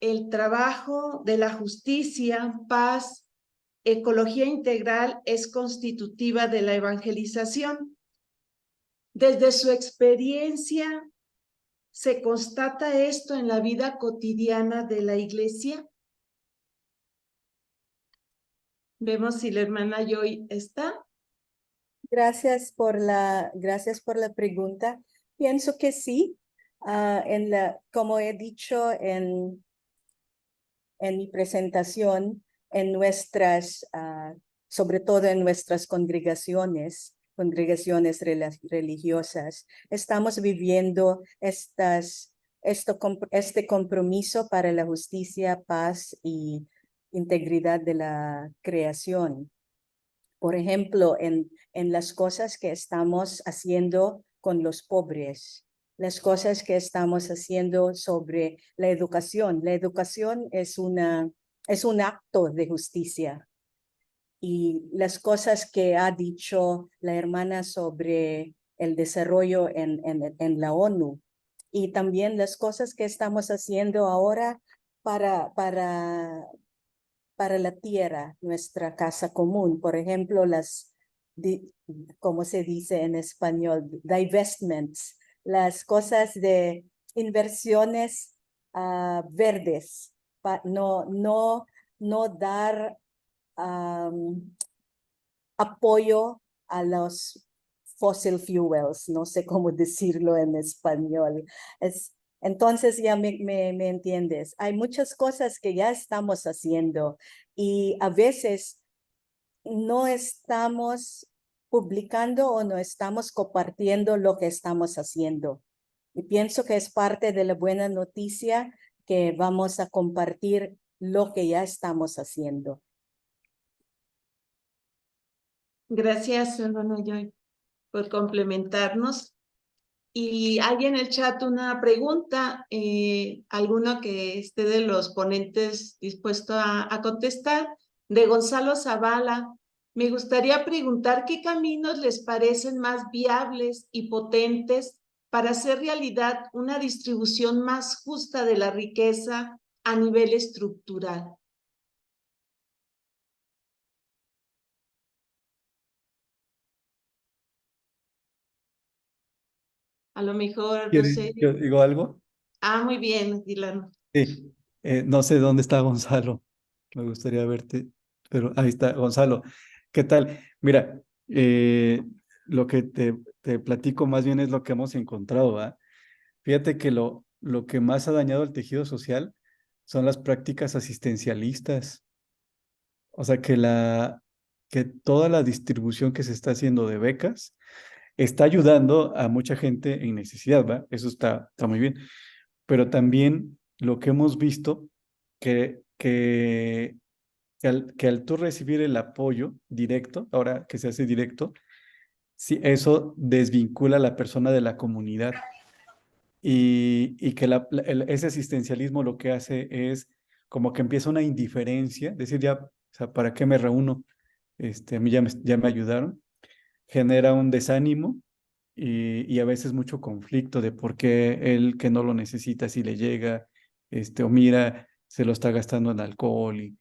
Speaker 9: el trabajo de la justicia, paz, ecología integral es constitutiva de la evangelización. Desde su experiencia, ¿se constata esto en la vida cotidiana de la iglesia? Vemos si la hermana Joy está.
Speaker 4: Gracias por la pregunta. Pienso que sí. Como he dicho en mi presentación, sobre todo en nuestras congregaciones religiosas, estamos viviendo este compromiso para la justicia, paz y integridad de la creación. Por ejemplo, en las cosas que estamos haciendo con los pobres, las cosas que estamos haciendo sobre la educación. La educación es un acto de justicia. Y las cosas que ha dicho la hermana sobre el desarrollo en la ONU. Y también las cosas que estamos haciendo ahora para la tierra, nuestra casa común. Por ejemplo, ¿cómo se dice en español? Divestments, las cosas de inversiones verdes, no dar apoyo a los fossil fuels, no sé cómo decirlo en español. Entonces ya me entiendes. Hay muchas cosas que ya estamos haciendo y a veces no estamos publicando o no estamos compartiendo lo que estamos haciendo. Y pienso que es parte de la buena noticia que vamos a compartir lo que ya estamos haciendo.
Speaker 9: Gracias, hermana Joy, por complementarnos. Y hay en el chat una pregunta, alguno que esté de los ponentes dispuesto a contestar, de Gonzalo Zavala. Me gustaría preguntar qué caminos les parecen más viables y potentes para hacer realidad una distribución más justa de la riqueza a nivel estructural. A lo mejor, no
Speaker 8: ¿Quieres
Speaker 9: sé.
Speaker 8: que digo algo?
Speaker 9: Muy bien, Dylan.
Speaker 8: Sí, no sé dónde está Gonzalo. Me gustaría verte, pero ahí está Gonzalo. ¿Qué tal? Mira, lo que te platico más bien es lo que hemos encontrado, ¿ah? Fíjate que lo que más ha dañado el tejido social son las prácticas asistencialistas. O sea, que toda la distribución que se está haciendo de becas está ayudando a mucha gente en necesidad, ¿va? Eso está muy bien. Pero también lo que hemos visto, que al tú recibir el apoyo directo, ahora que se hace directo, sí, eso desvincula a la persona de la comunidad y que ese asistencialismo lo que hace es como que empieza una indiferencia, decir ya, o sea, ¿para qué me reúno? A mí ya me ayudaron, genera un desánimo y a veces mucho conflicto de por qué él que no lo necesita si le llega, o mira, se lo está gastando en alcohol y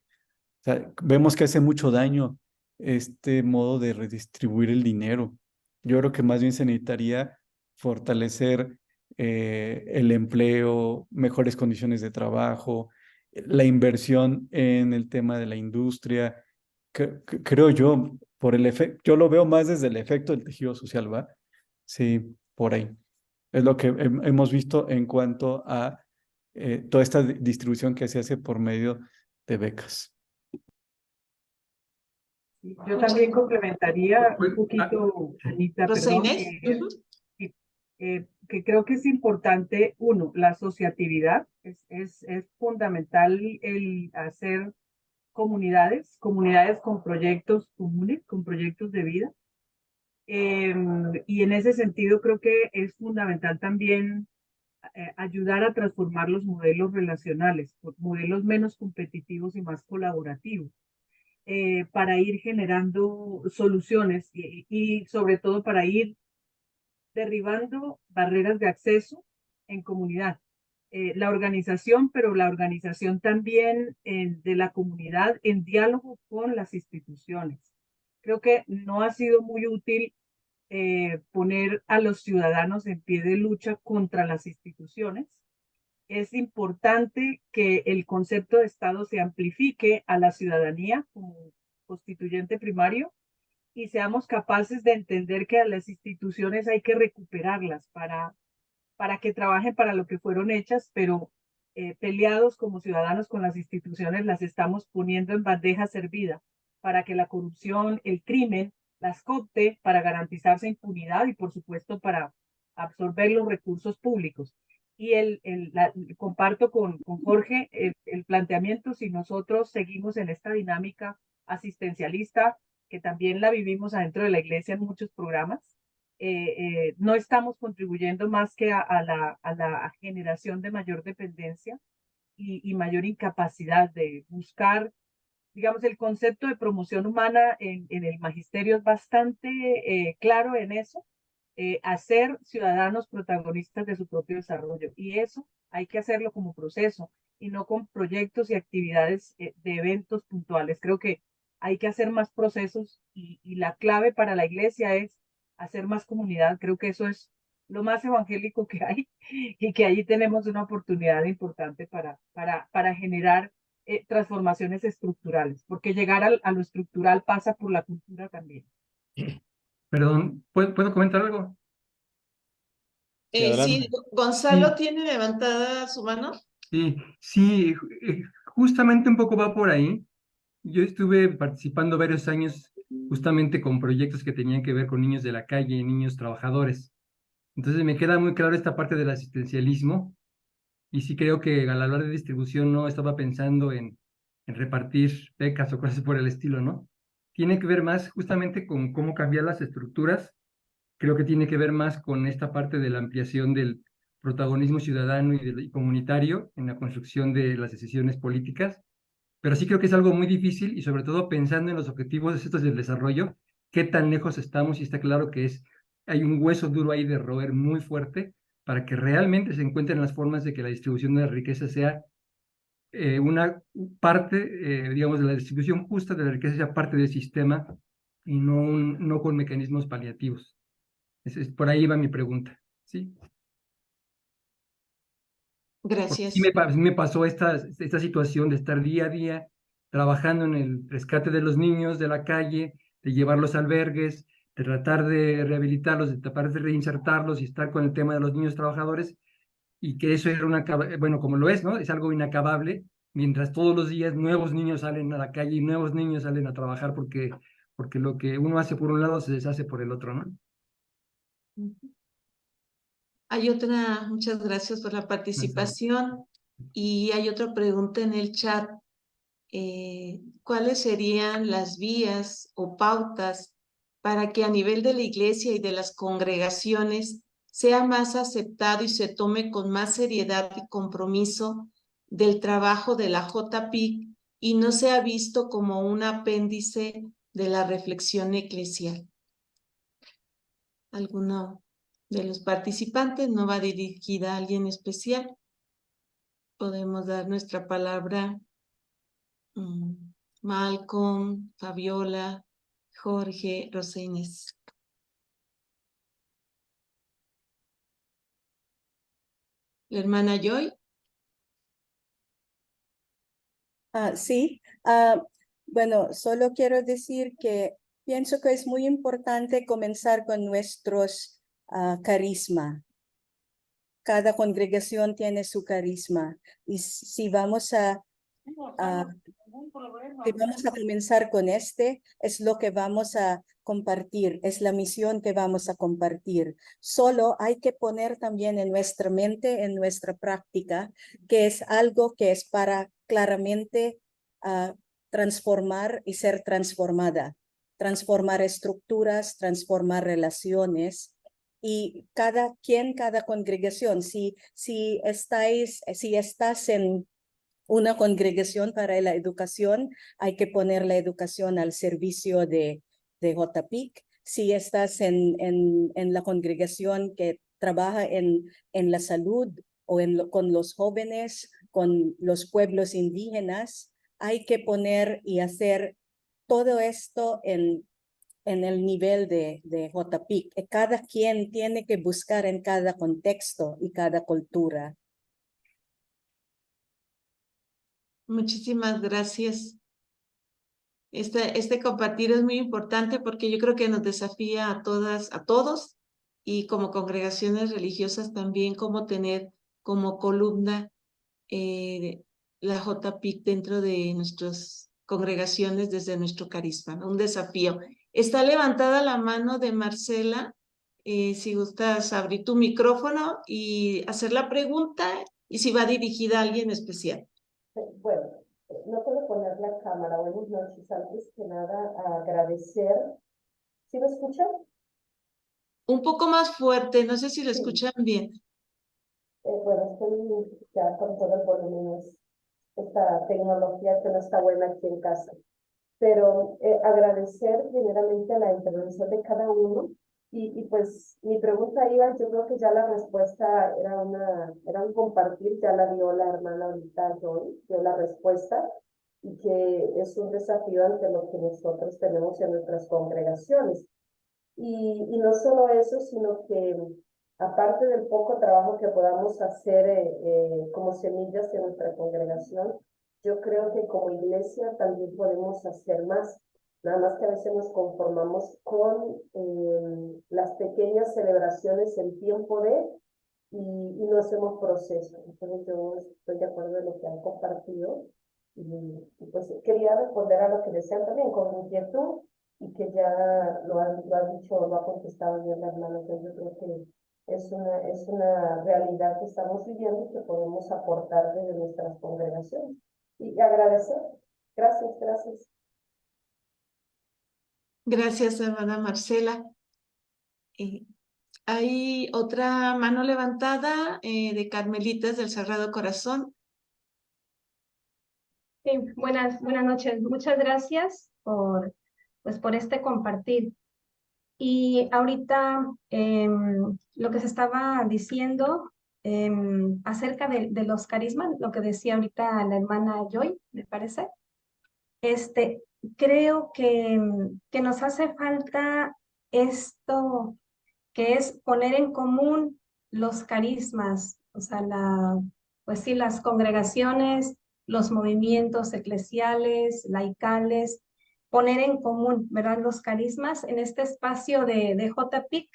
Speaker 8: o sea, vemos que hace mucho daño este modo de redistribuir el dinero. Yo creo que más bien se necesitaría fortalecer el empleo, mejores condiciones de trabajo, la inversión en el tema de la industria. Creo yo, por el efecto, yo lo veo más desde el efecto del tejido social, ¿va? Sí, por ahí. Es lo que hemos visto en cuanto a toda esta distribución que se hace por medio de becas.
Speaker 5: Yo también complementaría un poquito, Anita,
Speaker 9: Rosa
Speaker 5: perdón,
Speaker 9: Inés.
Speaker 5: que creo que es importante, uno, la asociatividad, es fundamental el hacer comunidades con proyectos comunes, con proyectos de vida. Y en ese sentido creo que es fundamental también ayudar a transformar los modelos relacionales, por modelos menos competitivos y más colaborativos. Para ir generando soluciones y sobre todo para ir derribando barreras de acceso en comunidad. La organización, pero la organización también de la comunidad en diálogo con las instituciones. Creo que no ha sido muy útil poner a los ciudadanos en pie de lucha contra las instituciones. Es importante que el concepto de Estado se amplifique a la ciudadanía como constituyente primario y seamos capaces de entender que a las instituciones hay que recuperarlas para que trabajen para lo que fueron hechas, pero peleados como ciudadanos con las instituciones las estamos poniendo en bandeja servida para que la corrupción, el crimen, las coopte para garantizarse impunidad y por supuesto para absorber los recursos públicos. Y comparto con Jorge el planteamiento, si nosotros seguimos en esta dinámica asistencialista, que también la vivimos adentro de la iglesia en muchos programas, no estamos contribuyendo más que a la generación de mayor dependencia y mayor incapacidad de buscar, digamos, el concepto de promoción humana en el magisterio es bastante claro en eso, hacer ciudadanos protagonistas de su propio desarrollo. Y eso hay que hacerlo como proceso y no con proyectos y actividades de eventos puntuales. Creo que hay que hacer más procesos y la clave para la iglesia es hacer más comunidad. Creo que eso es lo más evangélico que hay y que allí tenemos una oportunidad importante para generar transformaciones estructurales, porque llegar a lo estructural pasa por la cultura también.
Speaker 1: Perdón, ¿puedo comentar algo?
Speaker 8: Sí, adelante.
Speaker 9: Sí, Gonzalo
Speaker 1: Sí.
Speaker 9: tiene levantada su mano.
Speaker 1: Sí, justamente un poco va por ahí. Yo estuve participando varios años justamente con proyectos que tenían que ver con niños de la calle, niños trabajadores. Entonces me queda muy claro esta parte del asistencialismo y sí creo que al hablar de distribución no estaba pensando en repartir becas o cosas por el estilo, ¿no? Tiene que ver más justamente con cómo cambiar las estructuras. Creo que tiene que ver más con esta parte de la ampliación del protagonismo ciudadano y comunitario en la construcción de las decisiones políticas, pero sí creo que es algo muy difícil y sobre todo pensando en los objetivos estos del desarrollo, qué tan lejos estamos y está claro que hay un hueso duro ahí de roer muy fuerte para que realmente se encuentren las formas de que la distribución de la riqueza sea una parte, digamos, de la distribución justa de la riqueza sea parte del sistema y no con mecanismos paliativos. Por ahí va mi pregunta, ¿sí?
Speaker 9: Gracias.
Speaker 1: Sí me pasó esta situación de estar día a día trabajando en el rescate de los niños de la calle, de llevarlos a albergues, de tratar de rehabilitarlos, de tratar de reinsertarlos y estar con el tema de los niños trabajadores, y que eso era bueno, como lo es, ¿no? Es algo inacabable, mientras todos los días nuevos niños salen a la calle y nuevos niños salen a trabajar porque lo que uno hace por un lado se deshace por el otro, ¿no?
Speaker 9: Hay otra, muchas gracias por la participación. Y hay otra pregunta en el chat. ¿Cuáles serían las vías o pautas para que a nivel de la iglesia y de las congregaciones sea más aceptado y se tome con más seriedad y compromiso del trabajo de la JPIC y no sea visto como un apéndice de la reflexión eclesial? ¿Alguno de los participantes no va dirigida a alguien especial? Podemos dar nuestra palabra. Malcolm, Fabiola, Jorge, Rosa Inés. La hermana Joy.
Speaker 4: Sí, bueno, solo quiero decir que pienso que es muy importante comenzar con nuestros carisma. Cada congregación tiene su carisma y si vamos a comenzar con es lo que vamos a compartir, es la misión que vamos a compartir. Solo hay que poner también en nuestra mente, en nuestra práctica, que es algo que es para claramente transformar y ser transformada, transformar estructuras, transformar relaciones. Y cada congregación, si estás en una congregación para la educación, hay que poner la educación al servicio de JPIC. Si estás en la congregación que trabaja en la salud o con los jóvenes, con los pueblos indígenas, hay que poner y hacer todo esto en el nivel de JPIC. Cada quien tiene que buscar en cada contexto y cada cultura.
Speaker 9: Muchísimas gracias. Este compartir es muy importante porque yo creo que nos desafía a todas, a todos, y como congregaciones religiosas también, como tener como columna la JPIC dentro de nuestras congregaciones desde nuestro carisma, ¿no? Un desafío. Está levantada la mano de Marcela. Si gustas abrir tu micrófono y hacer la pregunta, y si va dirigida a alguien especial.
Speaker 10: Bueno, no puedo poner la cámara. Buenas noches. Antes que nada, agradecer. ¿Sí me escuchan?
Speaker 9: Un poco más fuerte, no sé si lo escuchan bien.
Speaker 10: Bueno, estoy ya con todo el volumen. Esta tecnología que no está buena aquí en casa. Pero agradecer primeramente a la intervención de cada uno. Y pues mi pregunta iba, yo creo que ya la respuesta era un compartir, ya la dio la hermana ahorita, dio la respuesta, y que es un desafío ante lo que nosotros tenemos en nuestras congregaciones. Y no solo eso, sino que aparte del poco trabajo que podamos hacer como semillas en nuestra congregación, yo creo que como iglesia también podemos hacer más. Nada más que a veces nos conformamos con las pequeñas celebraciones en tiempo y no hacemos proceso. Entonces yo estoy de acuerdo en lo que han compartido y pues quería responder a lo que decían también con inquietud y que ya lo ha dicho, lo ha contestado bien la hermana. Entonces yo creo que es una realidad que estamos viviendo y que podemos aportar desde nuestras congregaciones. Y agradecer. Gracias, gracias.
Speaker 9: Gracias, hermana Marcela. Hay otra mano levantada de Carmelitas del Sagrado Corazón.
Speaker 11: Sí, buenas noches. Muchas gracias por este compartir. Y ahorita lo que se estaba diciendo acerca de los carismas, lo que decía ahorita la hermana Joy, me parece, creo que nos hace falta esto, que es poner en común los carismas, o sea, pues sí, las congregaciones, los movimientos eclesiales, laicales, poner en común, ¿verdad? Los carismas en este espacio de JPIC.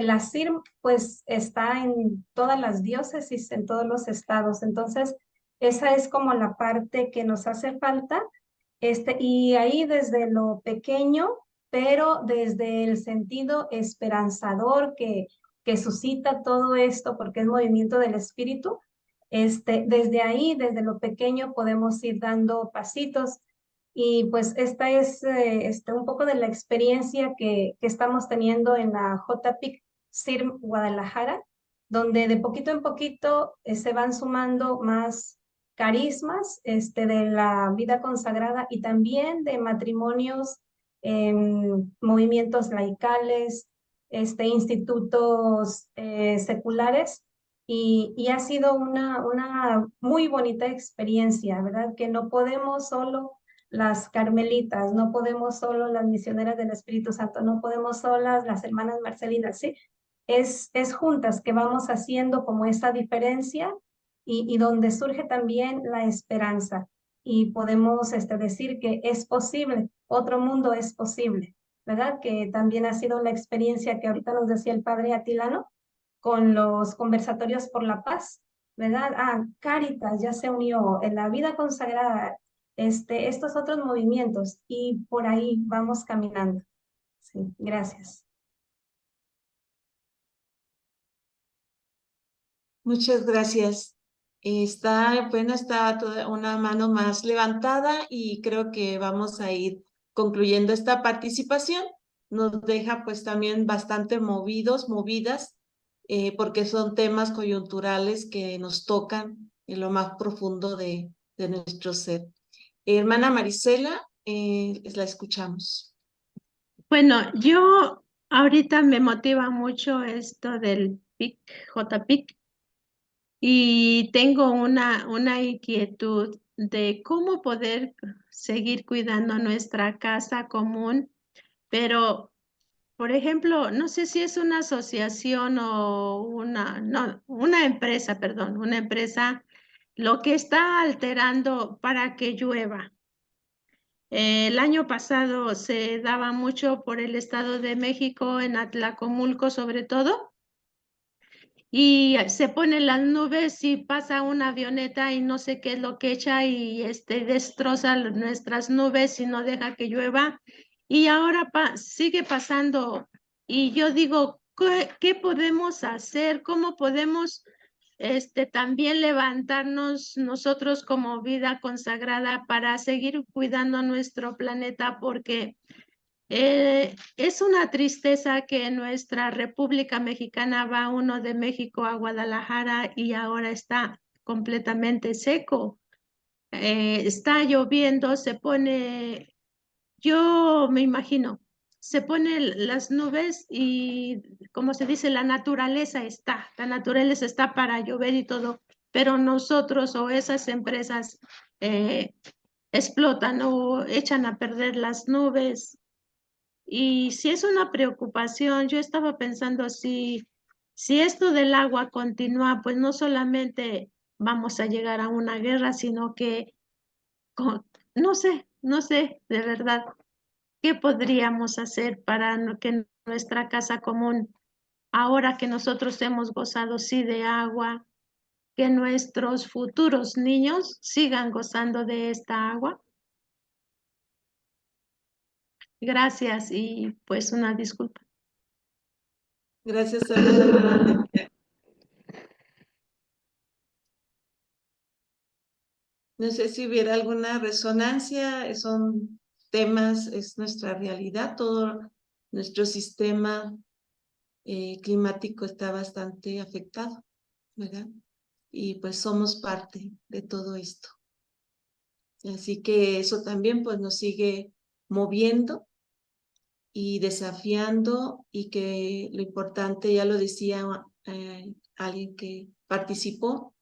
Speaker 11: La CIRM, pues, está en todas las diócesis, en todos los estados. Entonces, esa es como la parte que nos hace falta. Y ahí desde lo pequeño, pero desde el sentido esperanzador que suscita todo esto, porque es movimiento del espíritu, desde ahí, desde lo pequeño, podemos ir dando pasitos. Y pues esta es un poco de la experiencia que estamos teniendo en la JPIC CIRM Guadalajara, donde de poquito en poquito se van sumando más carismas de la vida consagrada y también de matrimonios, movimientos laicales, institutos seculares, y ha sido una muy bonita experiencia, ¿verdad? Que no podemos solo las carmelitas, no podemos solo las misioneras del Espíritu Santo, no podemos solas las hermanas Marcelinas, ¿sí? Es juntas que vamos haciendo como esa diferencia y donde surge también la esperanza. Y podemos decir que es posible, otro mundo es posible, ¿verdad? Que también ha sido la experiencia que ahorita nos decía el padre Atilano con los conversatorios por la paz, ¿verdad? Cáritas ya se unió en la vida consagrada, estos otros movimientos, y por ahí vamos caminando. Sí, gracias.
Speaker 9: Muchas gracias. Está toda una mano más levantada y creo que vamos a ir concluyendo esta participación. Nos deja pues también bastante movidas, porque son temas coyunturales que nos tocan en lo más profundo de nuestro ser. Hermana Marisela, la escuchamos.
Speaker 12: Bueno, yo ahorita me motiva mucho esto del PIC, JPIC, y tengo una inquietud de cómo poder seguir cuidando nuestra casa común, pero, por ejemplo, no sé si es una asociación o una empresa, perdón, una empresa, lo que está alterando para que llueva. El año pasado se daba mucho por el Estado de México, en Atlacomulco sobre todo, y se ponen las nubes y pasa una avioneta y no sé qué es lo que echa y destroza nuestras nubes y no deja que llueva. Y ahora sigue pasando y yo digo, ¿qué podemos hacer? ¿Cómo podemos también levantarnos nosotros como vida consagrada para seguir cuidando nuestro planeta? Porque es una tristeza que nuestra República Mexicana va uno de México a Guadalajara y ahora está completamente seco. Está lloviendo, yo me imagino, se ponen las nubes y, como se dice, la naturaleza está para llover y todo, pero nosotros o esas empresas explotan o echan a perder las nubes. Y si es una preocupación, yo estaba pensando si esto del agua continúa, pues no solamente vamos a llegar a una guerra, sino que no sé de verdad qué podríamos hacer para que nuestra casa común, ahora que nosotros hemos gozado sí de agua, que nuestros futuros niños sigan gozando de esta agua. Gracias y pues una disculpa.
Speaker 9: Gracias, hermana. No sé si hubiera alguna resonancia, son temas, es nuestra realidad, todo nuestro sistema climático está bastante afectado, ¿verdad? Y pues somos parte de todo esto. Así que eso también pues nos sigue moviendo y desafiando, y que lo importante, ya lo decía alguien que participó,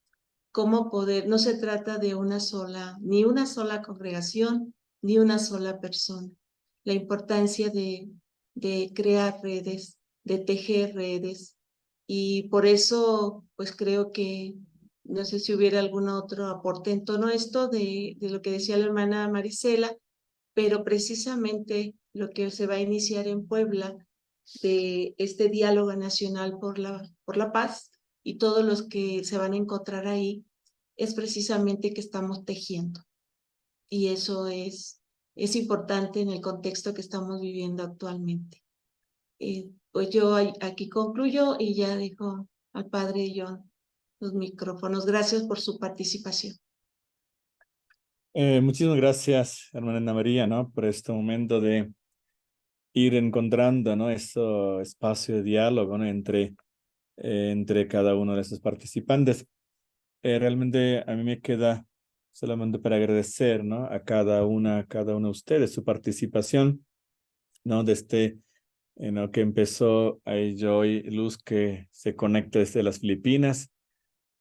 Speaker 9: cómo poder, no se trata de ni una sola congregación, ni una sola persona. La importancia de crear redes, de tejer redes, y por eso pues creo que, no sé si hubiera algún otro aporte en torno a esto de lo que decía la hermana Marisela, pero precisamente lo que se va a iniciar en Puebla, de este diálogo nacional por la paz, y todos los que se van a encontrar ahí, es precisamente que estamos tejiendo. Y eso es es importante en el contexto que estamos viviendo actualmente. Pues yo aquí concluyo y ya dejo al padre John los micrófonos. Gracias por su participación.
Speaker 8: Muchísimas gracias, hermana Ana María, ¿no? Por este momento de ir encontrando, ¿no? Este espacio de diálogo, ¿no? Entre cada uno de estos participantes. Realmente a mí me queda solamente para agradecer, ¿no? A cada uno de ustedes su participación, ¿no? Desde ¿no? que empezó ahí Joy Luz, que se conecta desde las Filipinas.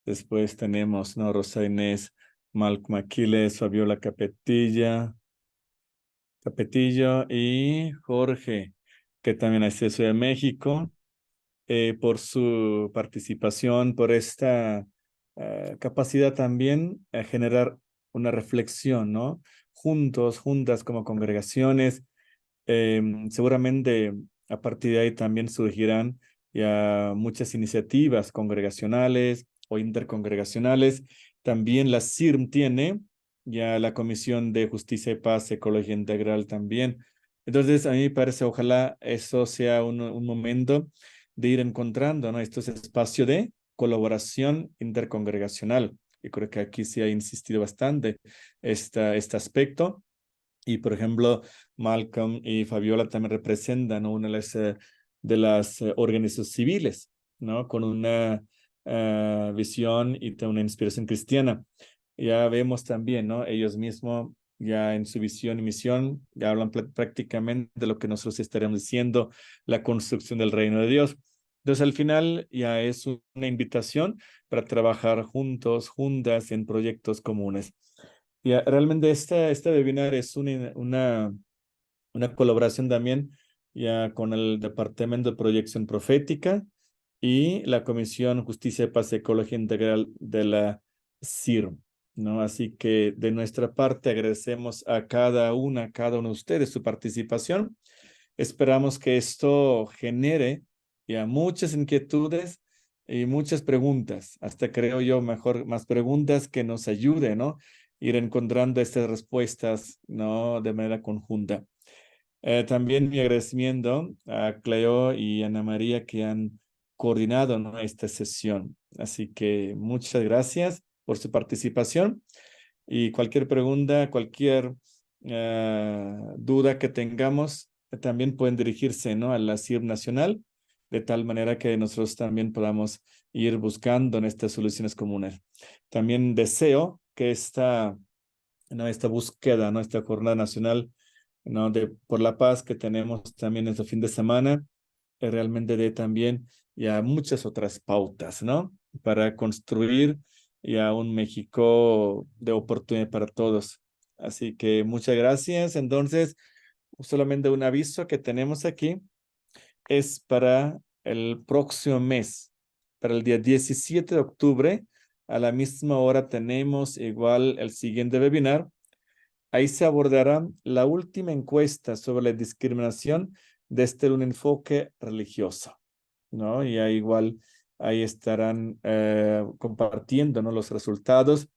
Speaker 8: Después tenemos, ¿no? Rosa Inés Malcolm Aquiles, Fabiola Capetillo y Jorge, que también es de Ciudad de México, por su participación, por esta capacidad también a generar una reflexión, ¿no? Juntas como congregaciones. Seguramente a partir de ahí también surgirán ya muchas iniciativas congregacionales o intercongregacionales. También la CIRM tiene ya la Comisión de Justicia y Paz, Ecología Integral también. Entonces, a mí me parece, ojalá eso sea un momento de ir encontrando, ¿no? Estos espacios de colaboración intercongregacional. Y creo que aquí sí ha insistido bastante este aspecto. Y, por ejemplo, Malcolm y Fabiola también representan, ¿no? Una de las organizaciones civiles, ¿no? Con una visión y una inspiración cristiana. Ya vemos también, ¿no? Ellos mismos ya en su visión y misión ya hablan prácticamente de lo que nosotros estaremos diciendo, la construcción del reino de Dios. Entonces, al final ya es una invitación para trabajar juntas en proyectos comunes. Ya, realmente este webinar es una colaboración también ya con el Departamento de Proyección Profética y la Comisión Justicia, Paz y Ecología Integral de la CIRM, ¿no? Así que de nuestra parte agradecemos a cada uno de ustedes su participación. Esperamos que esto genere ya muchas inquietudes y muchas preguntas, hasta creo yo más preguntas que nos ayuden, ¿no? Ir encontrando estas respuestas, ¿no? De manera conjunta. También mi agradecimiento a Cleo y Ana María que han coordinado, ¿no? esta sesión. Así que muchas gracias por su participación y cualquier pregunta, cualquier duda que tengamos, también pueden dirigirse, ¿no? a la CIRM Nacional, de tal manera que nosotros también podamos ir buscando en estas soluciones comunes. También deseo que esta búsqueda, ¿no? esta jornada nacional, ¿no? por la paz que tenemos también este fin de semana, realmente dé también ya muchas otras pautas, ¿no? Para construir ya un México de oportunidad para todos. Así que muchas gracias. Entonces, solamente un aviso que tenemos aquí es para el próximo mes, para el día 17 de octubre, a la misma hora tenemos igual el siguiente webinar. Ahí se abordará la última encuesta sobre la discriminación desde un enfoque religioso, ¿no? Y ahí igual, ahí estarán compartiendo, ¿no? los resultados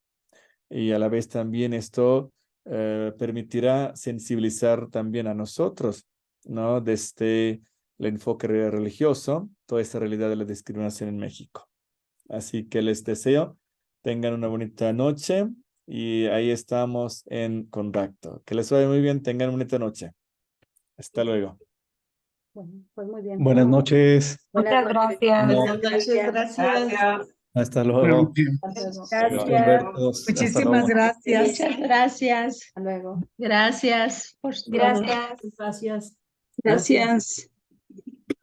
Speaker 8: y a la vez también esto permitirá sensibilizar también a nosotros, ¿no? Desde el enfoque religioso, toda esta realidad de la discriminación en México. Así que les deseo, tengan una bonita noche. Y ahí estamos en contacto. Que les vaya muy bien. Tengan una bonita noche. Hasta luego.
Speaker 2: Bueno, pues muy bien.
Speaker 8: Buenas noches.
Speaker 11: Muchas gracias.
Speaker 9: Buenas noches, gracias.
Speaker 8: Hasta luego.
Speaker 2: Gracias.
Speaker 12: Muchísimas gracias.
Speaker 11: Muchas gracias.
Speaker 2: Hasta luego.
Speaker 12: Gracias por su
Speaker 11: Gracias.
Speaker 12: Gracias.